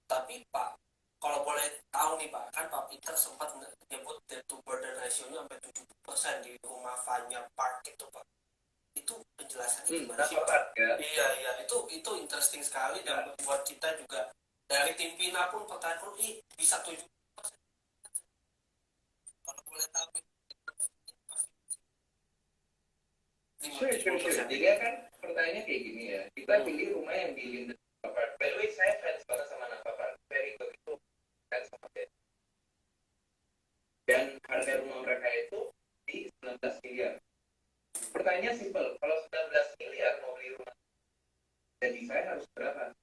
tapi Pak, kalau boleh tahu nih Pak, kan Pak Peter sempat menyebut debt to burden ratio-nya sampai 70% di rumah Vanya Park itu Pak. Itu penjelasannya gimana sih Pak? Ya. Iya, itu interesting sekali dan buat kita juga dari tim Pina pun pertanyaan bisa 70%. Kalau boleh tahu. Sure. Jadi kan pertanyaannya kayak gini ya. Kita pilih rumah yang di Linden Apart. By the way, saya fans banget sama Napa Park. Very good itu fans sama dia. Dan harga rumah mereka itu di 19 miliar. Pertanyaannya simpel. Kalau 19 miliar mau beli rumah, jadi saya harus berapa?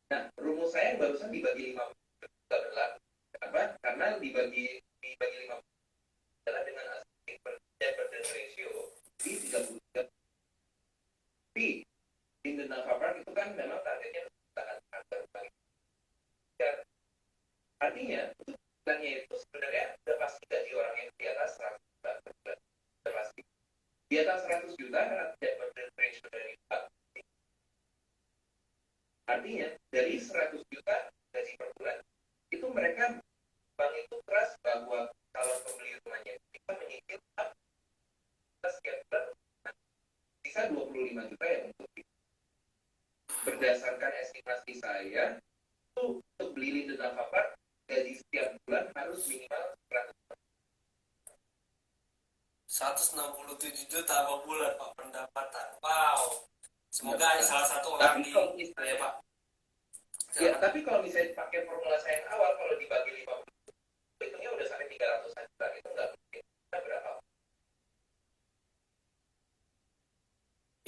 Nah, rumus saya yang barusan dibagi 50 adalah apa? Karena dibagi 50 adalah dengan asli debt burden ratio di 33. Tapi di Napa Park itu kan memang targetnya sangat terbaik. Artinya bulannya itu sebenarnya sudah pasti gaji orang yang di atas 100 juta per bulan. Sudah pasti. Di atas 100 juta debt burden ratio dari bank. Artinya dari 100 juta gaji per bulan itu mereka bank itu keras bahwa kalau pembeli rumahnya bisa menyicil setiap bulan bisa 25 juta ya untuk berdasarkan estimasi saya itu untuk beli Linden Napa Park gaji setiap bulan harus minimal 167 juta per bulan Pak pendapatan. Wow. Semoga ada salah satu orang di ya Pak. Ya, tapi kalau misalnya pakai formula saya yang awal, kalau dibagi 50, hitungnya udah sampai 300 juta, itu nggak mungkin. Nah, berapa?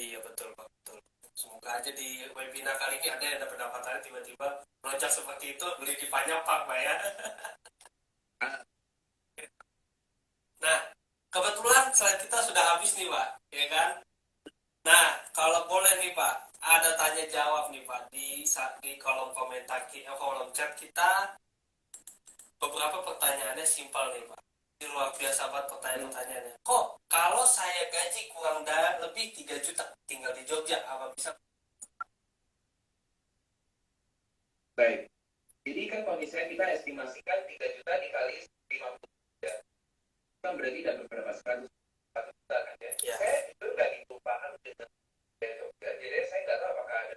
Iya betul Pak, betul. Semoga aja di webinar kali ini ada pendapatannya tiba-tiba melonjak seperti itu, beli di Vanya Park Pak ya. Nah, kebetulan slide kita sudah habis nih Pak, ya kan? Nah, kalau boleh nih Pak, ada tanya jawab nih Pak di kolom komentar kolom chat kita. Beberapa pertanyaannya simpel nih Pak. Ini luar biasa banget pertanyaan-pertanyaannya. Kok kalau saya gaji kurang dari lebih 3 juta tinggal di Jogja, apa bisa? Baik. Jadi kan kalau misalnya kita estimasikan 3 juta dikali 50 juta, kan berarti dapat berapa? 100 juta kan ya? Ya. Saya itu nggak ditumpahkan dengan Jogja. Jadi saya nggak tahu apakah ada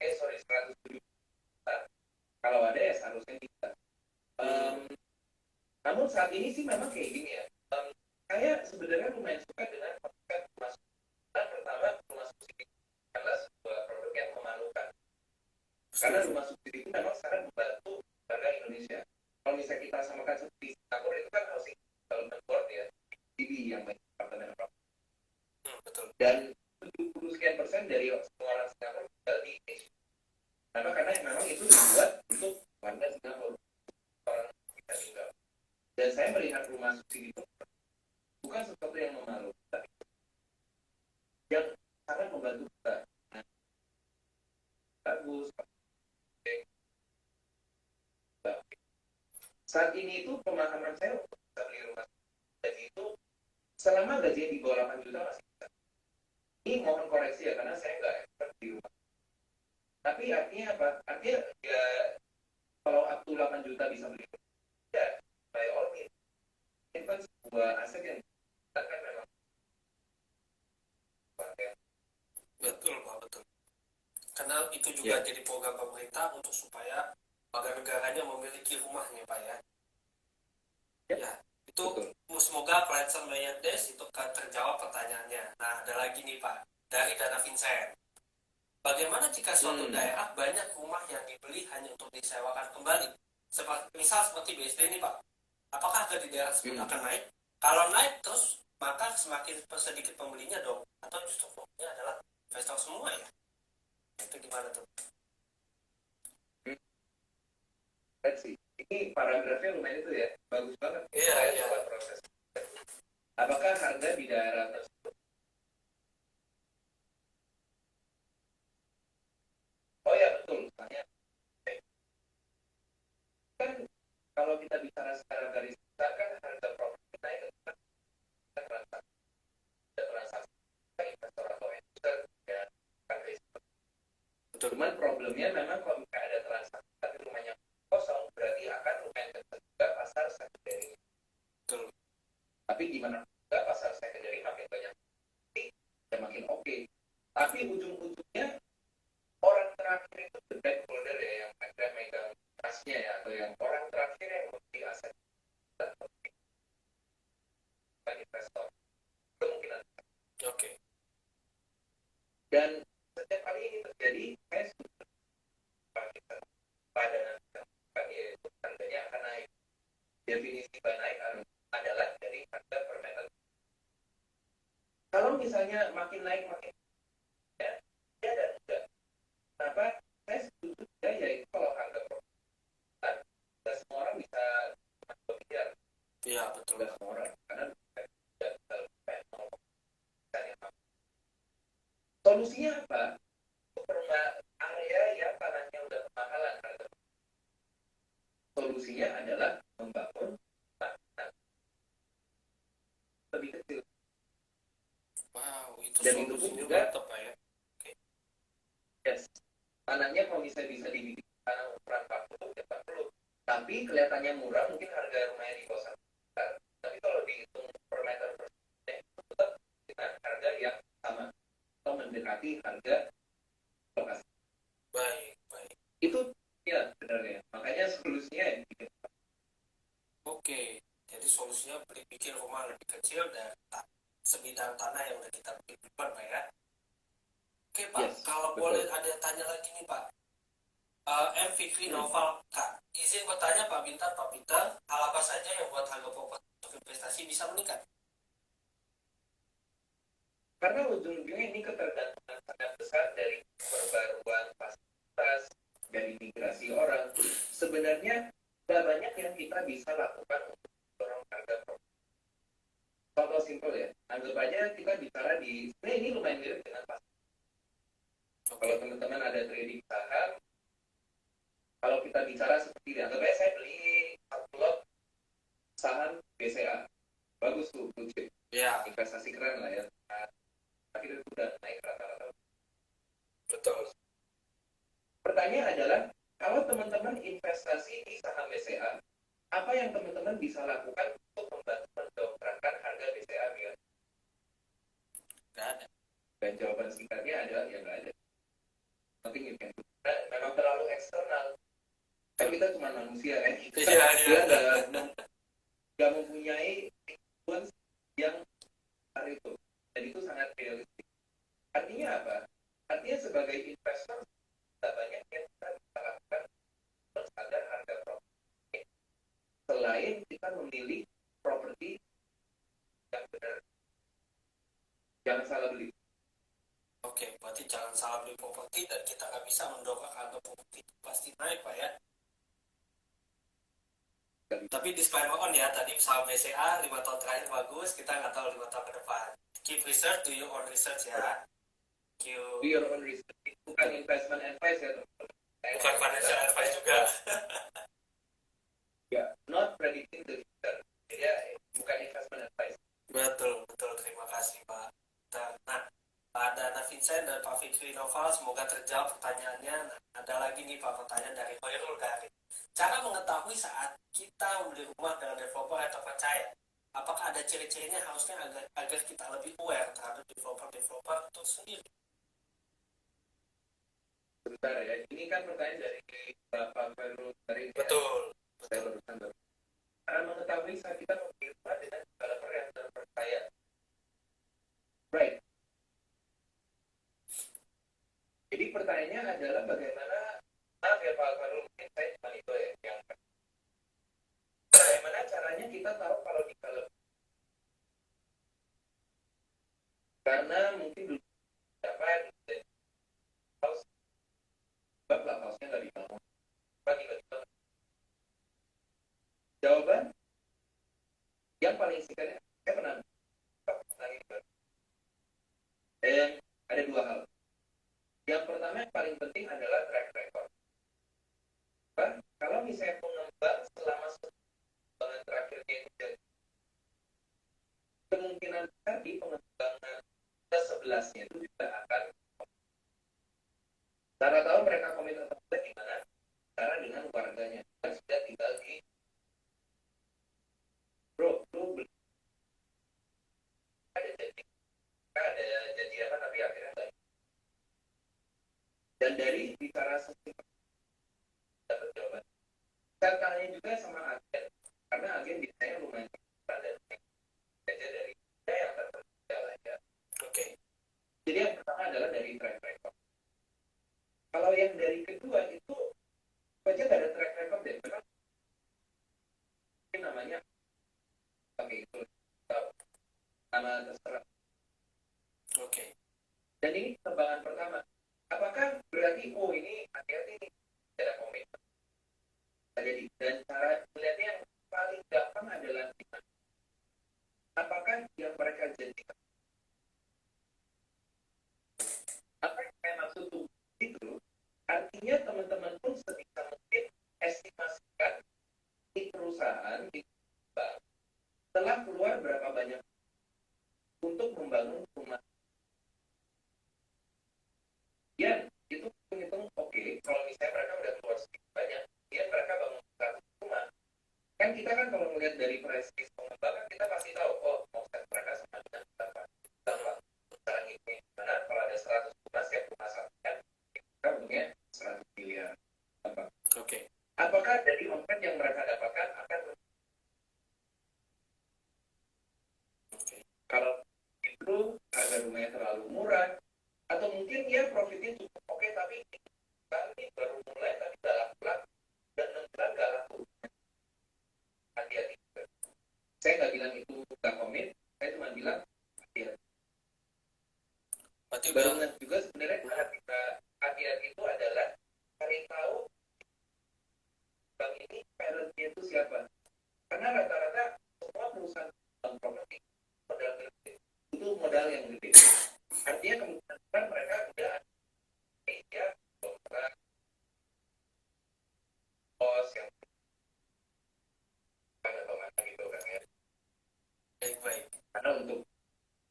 100 juta. Kalau ada ya seharusnya kita. Namun saat ini sih memang kayak gini ya. Saya sebenarnya lumayan suka dengan konsep rumah subsidi. Pertama, rumah subsidi adalah sebuah produk yang memalukan. Karena rumah subsidi itu memang sangat membantu warga Indonesia. Kalau misalnya kita samakan seperti Singapura itu kan housing development board ya, DB yang banyak apartemen. Betul. Dan 70% dari semua orang Singapura tinggal di Indonesia. Karena memang itu dibuat untuk warga Singapura, orang kita tinggal. Dan saya melihat rumah subsidi itu bukan sesuatu yang memalukan, tapi yang sangat membantu kita. Bagus. Saat ini itu pemahaman saya untuk bisa beli rumah gaji itu selama gajinya di bawah 8 juta masih bisa. Ini mohon koreksi ya karena saya nggak expert di rumah. Tapi artinya apa? Artinya ya kalau up to 8 juta bisa beli rumah, ya by all means. Itu kan sebuah aset yang kan memang Betul Pak, betul. Karena itu juga jadi program pemerintah untuk supaya warga negaranya memiliki rumahnya Pak ya. Ya, itu betul. Semoga Planson Mayades itu terjawab pertanyaannya. Nah, ada lagi nih Pak, dari Dana Vincent. Bagaimana jika suatu daerah banyak rumah yang dibeli hanya untuk disewakan kembali? Seperti BSD ini Pak. Apakah harga di daerah tersebut akan naik? Kalau naik terus, maka semakin sedikit pembelinya dong. Atau justru pembelinya adalah investor semua ya? gimana tuh? Lihat sih, ini paragrafnya lumayan itu ya, bagus banget. Iya, Saya iya. coba proses. Apakah harga di daerah tersebut? Oh ya betul, misalnya kan kalau kita bicara secara garis besar kan harga properti naik kan transaksi investor atau investor ya kan risiko. Cuman problemnya memang kalau misalnya ada transaksi tapi rumahnya kosong berarti akan lumayan kecil juga pasar secondary. Betul. Tapi gimana juga pasar secondary makin banyak ya makin oke. Tapi ujung-ujungnya orang terakhir itu the bank holder ya yang megang trustnya ya atau yang orang terakhir yang membeli aset dan investor kemungkinan. Oke. Dan setiap kali ini terjadi saya sudah pada yaitu harganya akan naik. Definisi naik adalah dari harga per meter. Kalau misalnya makin naik makin ya, ya dan enggak. Kenapa? Saya setuju ya yaitu kalau harga permukaan tidak semua orang bisa berpikir. Iya, betul. Tidak semua orang karena solusinya apa? Area yang tanahnya udah kemahalan. Solusinya adalah membangun tanah lebih kecil. Wow, itu Dan itu pun solusinya juga mantap Pak ya. yes, tanahnya kalau misalnya bisa dibikin tanah ukuran 40 ya 40. Tapi kelihatannya murah, mungkin harga rumahnya di kosan. Tapi kalau dihitung per meter persegi tetap dengan harga yang sama atau mendekati harga lokasi. Baik, baik. Itu ya sebenarnya. Makanya solusinya ya, Oke, jadi solusinya bikin rumah lebih kecil dan sebidang tanah yang udah kita beli duluan Pak ya. Oke Pak, yes, kalau betul. boleh ada yang tanya lagi nih Pak. M. Fikri Noval Kak, izin bertanya Pak Bintang, hal apa saja yang buat harga properti untuk investasi bisa meningkat? Karena ujung-ujungnya ini ketergantungan sangat besar dari perbaruan fasilitas dari migrasi orang. Sebenarnya tidak banyak yang kita bisa lakukan untuk mendorong harga properti. Contoh simpel ya, anggap aja kita bicara di, ini lumayan mirip dengan pasar. Kalau teman-teman ada trading saham, kalau kita bicara seperti ini, anggap aja saya beli satu lot saham BCA, bagus tuh, blue chip, Ya, investasi keren lah ya. Akhirnya udah naik rata-rata. betul. Pertanyaan adalah, kalau teman-teman investasi di saham BCA, apa yang teman-teman bisa lakukan untuk membantu mendongkrakkan harga BCA biar? Nggak ada. Dan jawaban singkatnya adalah ya nggak ada. Nothing you can do. Memang terlalu eksternal. Kan kita cuma manusia kan. Kita nggak mempunyai influence yang besar itu. Dan itu sangat realistis. Artinya apa? Artinya sebagai investor tidak banyak yang kita bisa lakukan untuk sadar harga properti selain kita memilih properti yang benar. Jangan salah beli. Oke, berarti jangan salah beli properti dan kita nggak bisa mendongkrak harga properti itu pasti naik Pak ya. Tapi disclaimer on ya, tadi saham BCA 5 tahun terakhir bagus, kita nggak tahu 5 tahun ke depan. Keep research, do your own research ya. Do your own research. Bukan investment advice ya teman-teman. Bukan financial advice juga. Ya, not predicting the future. Jadi bukan investment advice. Betul, betul. Terima kasih Pak. Nah, Pak Dana Vincent dan Pak Fikri Noval, semoga terjawab pertanyaannya. Nah, ada lagi nih Pak pertanyaan dari Hoirul Garin. Cara mengetahui saat kita membeli rumah dengan developer atau percaya, apakah ada ciri-cirinya harusnya agar kita lebih aware terhadap developer itu sendiri? Sebentar ya, ini kan pertanyaan dari Bapak Hoirul Garin. Betul. Saya barusan baru. Cara mengetahui saat kita membeli rumah dengan developer yang terpercaya. Right. Jadi pertanyaannya adalah bagaimana, maaf ya Pak Farul, mungkin saya cuma itu ya, yang bagaimana caranya kita tahu kalau developer. Karena mungkin dulu dapat Yang paling singkatnya, saya pernah dan ada dua hal. Yang pertama yang paling penting adalah track record. Kalau misalnya pengembang selama sebulan terakhirnya itu jadi, kemungkinan besar di pengembangan ke-11-nya itu juga akan. Cara tahu mereka komit atau tidak gimana? Cara dengan warganya. Dan sudah tinggal di bro, beli ada janji apa tapi akhirnya enggak. Dan dari bicara sesi dapat jawaban. Saya tanya juga sama agen, karena agen biasanya lumayan ada aja dari saya yang terpercaya ya. Oke. Jadi yang pertama adalah dari track record. Kalau yang dari kedua itu aja nggak ada track record deh, memang ini namanya pakai itu nama terserah. Oke. Dan ini perkembangan pertama. Apakah berarti ini hati-hati nih ada komitmen? Jadi dan cara melihatnya yang paling gampang adalah apakah yang mereka jadikan apa yang saya maksud itu artinya teman-teman pun sebisa mungkin estimasikan di perusahaan di bank telah keluar berapa banyak untuk membangun rumah. Ya, itu hitung oke, kalau misalnya mereka udah keluar sedikit banyak, ya mereka bangun satu rumah. Kan kita kan kalau melihat dari prestis pengembangan kita pasti tahu, oh omset mereka sama dengan berapa. Sekarang ini, mana kalau ada 100 rumah, setiap rumah satu kan, kita untungnya 100 miliar. Apa? Oke. Apakah dari omset yang mereka dapatkan akan kalau itu harga rumahnya terlalu murah, atau mungkin ya profitnya cukup oke, tapi kami baru mulai tapi udah laku dan menjelang gak laku. Hati-hati. Saya nggak bilang itu nggak komit, saya cuma bilang hati-hati. Baru juga sebenarnya cara kita hati-hati itu adalah cari tahu bank ini parentnya itu siapa. Karena rata-rata semua perusahaan bank properti modal gede itu modal yang gede. Artinya kemungkinan mereka udah ya bos yang atau mana gitu kan ya. Baik. Karena untuk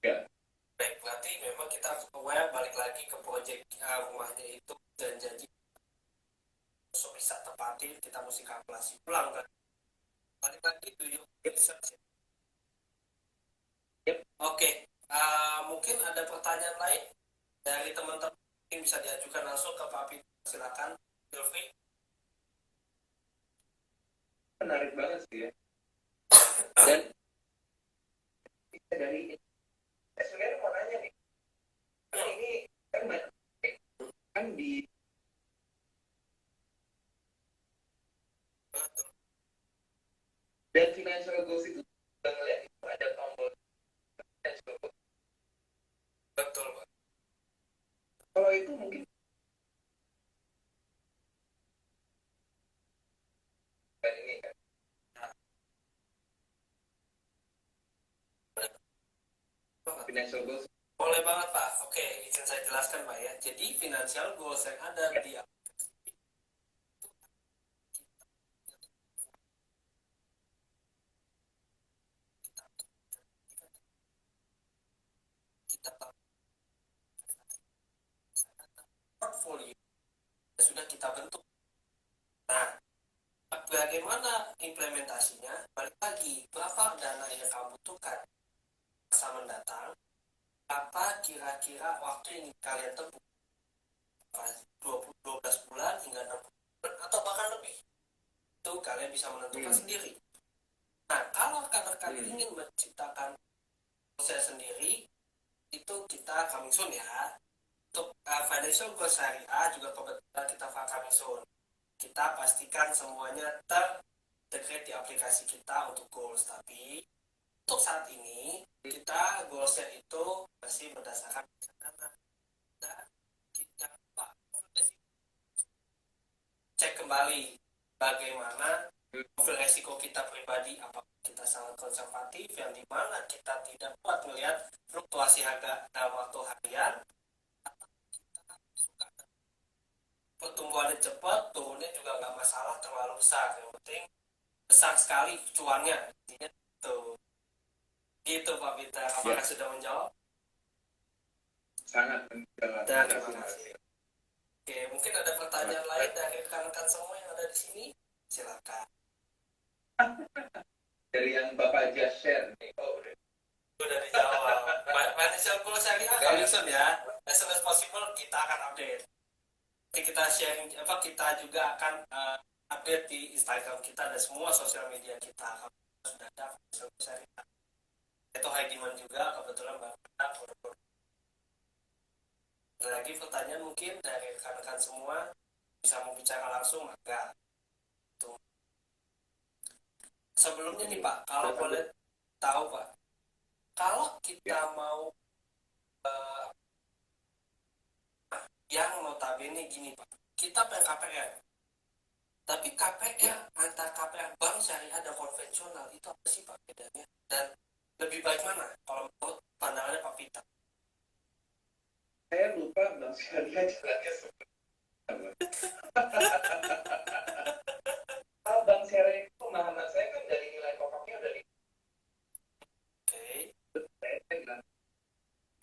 ya. Baik, berarti memang kita harus aware balik lagi ke proyek rumahnya itu dan janji so bisa tepatin kita mesti kalkulasi ulang kan. Balik lagi itu yuk research. Yep. Oke. Mungkin ada pertanyaan lain dari teman-teman yang bisa diajukan langsung ke Pak Peter. Silakan, feel free. Menarik banget sih ya. Dan dari saya sebenarnya mau nanya nih, ini kan di dan financial goals itu kita ngeliat itu ada tombol financial goals. Betul, Pak. Kalau itu mungkin kan ini kan. Financial goals. Boleh banget, Pak. Oke, izin saya jelaskan, Pak ya. Jadi financial goals yang ada di portfolio sudah kita bentuk. Nah, bagaimana implementasinya? Balik lagi, berapa dana yang kamu butuhkan masa mendatang? Apa kira-kira waktu yang kalian tempuh? 12 bulan hingga 6 bulan atau bahkan lebih? Itu kalian bisa menentukan sendiri. Nah, kalau kalian ingin menciptakan proses sendiri, itu kita coming soon ya. Untuk financial goals syariah juga kebetulan kita coming soon. Kita pastikan semuanya terintegrate di aplikasi kita untuk goals. Tapi untuk saat ini kita goalsnya itu masih berdasarkan dana. Dan kita cek kembali bagaimana profil resiko kita pribadi, apa kita kita sangat konservatif, yang dimana kita tidak kuat melihat fluktuasi harga dalam waktu harian. Kita suka pertumbuhannya cepat, turunnya juga nggak masalah terlalu besar, yang penting besar sekali cuannya, intinya tuh gitu Pak Peter. Apakah sudah menjawab? Sangat menjawab. Terima kasih. Oke, mungkin ada pertanyaan lain dari rekan-rekan semua yang ada di sini, silakan. Dari yang Bapak just share nih, Udah dijawab. Financial goal syariah coming soon ya. As soon as possible kita akan update. Nanti kita sharing, kita juga akan update di Instagram kita dan semua sosial media kita. Kalau sudah ada financial goal syariah. Itu high demand juga, kebetulan Bapak. Ada lagi pertanyaan mungkin dari rekan-rekan semua, bisa mau bicara langsung, maka tuh. Sebelumnya nih Pak, kalau boleh tahu Pak, kalau kita mau yang notabene gini Pak, kita pengen KPR, tapi KPR antar KPR bank syariah dan konvensional itu apa sih Pak bedanya? Dan lebih baik mana kalau menurut pandangannya Pak Peter? Saya lupa bank syariah jalannya seperti apa. Kalau bank syariah itu pemahaman saya kan dari nilai pokoknya dari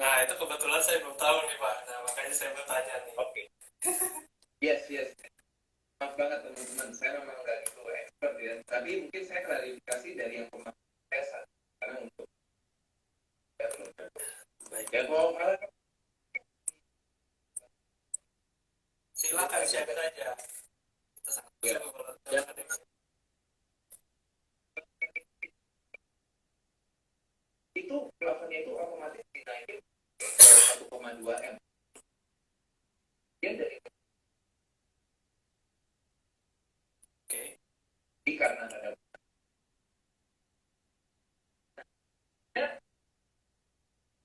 Nah itu kebetulan saya belum tahu nih Pak, nah makanya saya bertanya nih. Oke. Yes. Maaf banget teman-teman, saya memang nggak gitu expert ya. Tapi mungkin saya klarifikasi dari yang pemahaman saya karena untuk Baik. ya kalau Silakan share aja. Kita sangat bersyukur kalau ada yang itu plafonnya itu otomatis dinaikin 1,2 M. Dia dari Oke. karena ada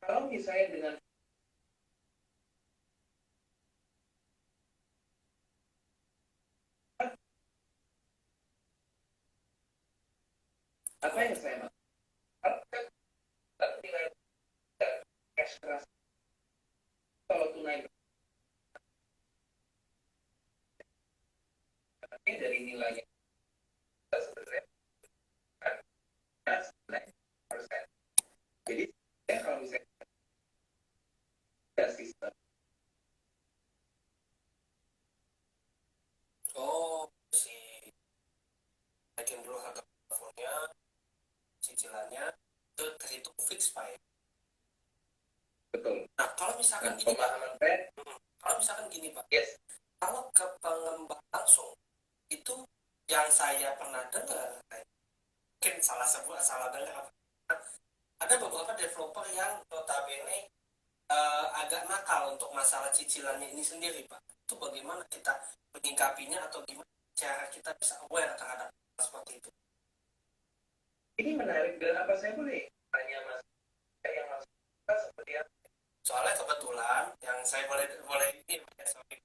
kalau misalnya dengan apa yang saya maksud? Kalau nilai cash trust kalau tunai dari nilainya sebenarnya kan 9%. Jadi ya kalau misalnya ada sistem Si naikin dulu harga plafonnya, cicilannya itu terhitung fix Pak ya. betul. Nah kalau misalkan Nah, gini Pak, pemahaman saya kalau misalkan gini Pak, yes. kalau ke pengembang langsung itu yang saya pernah dengar, mungkin salah dengar, ada beberapa developer yang notabene agak nakal untuk masalah cicilannya ini sendiri Pak. Itu bagaimana kita menyikapinya atau gimana cara kita bisa aware terhadap seperti itu? Ini menarik dan apa saya boleh tanya Mas yang Mas seperti apa? Soalnya kebetulan yang saya boleh ini sorry.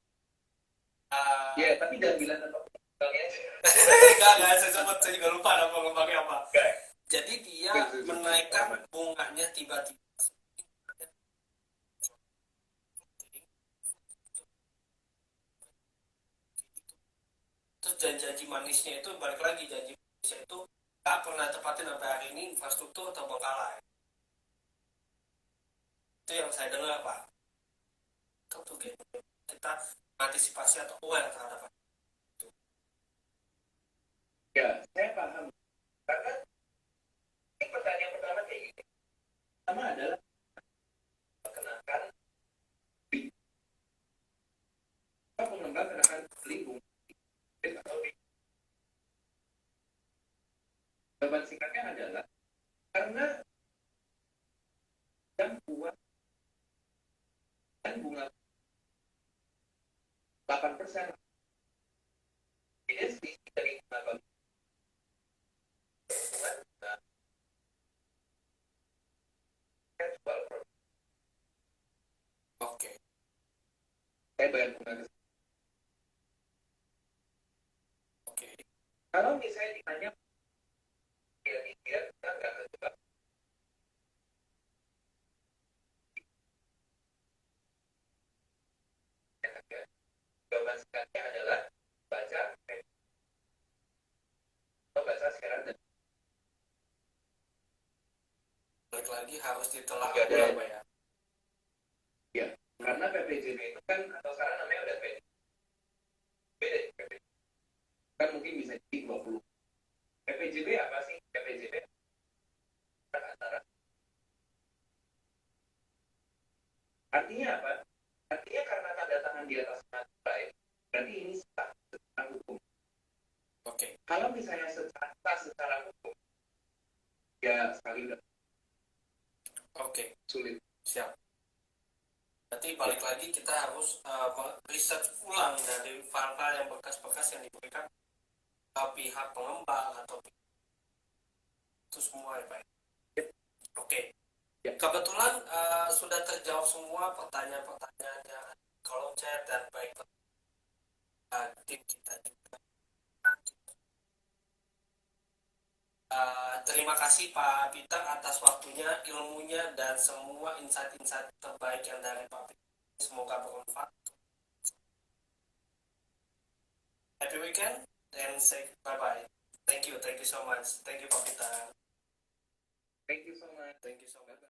Ya, tapi jangan bilang apa Enggak, saya sebut, saya juga lupa nama pengembangnya apa. Jadi dia menaikkan bunganya tiba-tiba. Terus janji manisnya itu balik lagi, janji manisnya itu nggak pernah tepatin sampai hari ini, infrastruktur atau bengkalai. Itu yang saya dengar Pak. Itu kita antisipasi atau aware terhadap itu. Ya, saya paham. Karena ini pertanyaan pertama kayak gini. Pertama adalah kenakan pengembang kenakan beli bunga atau di jawaban singkatnya adalah karena yang buat dan bunga 8% ini sih dari bunga Oke. saya bayar bunga ke Oke. kalau misalnya ditanya dia rekomendasikannya adalah baca atau baca sekarang dan balik lagi harus ditelaah Nggak ada. ulang Pak ya. ya karena PPJB itu kan atau sekarang namanya udah PPJB kan mungkin bisa jadi 20. PPJB apa sih? PPJB antara artinya apa? Artinya karena tanda tangan di atas materai, berarti ini sah secara hukum. Oke. Kalau misalnya sah secara hukum, ya sekali udah Oke. sulit. Siap. Berarti balik lagi kita harus riset ulang dari file-file yang bekas-bekas yang diberikan pihak pengembang atau itu semua ya Pak. Oke. Ya. Kebetulan sudah terjawab semua pertanyaan-pertanyaan yang ada di kolom chat dan baik tim kita juga. Terima kasih Pak Peter atas waktunya, ilmunya, dan semua insight-insight terbaik yang dari Pak Peter. Semoga bermanfaat. Happy weekend and say bye-bye. Thank you so much. Thank you Pak Peter. Thank you so much. Thank you so much.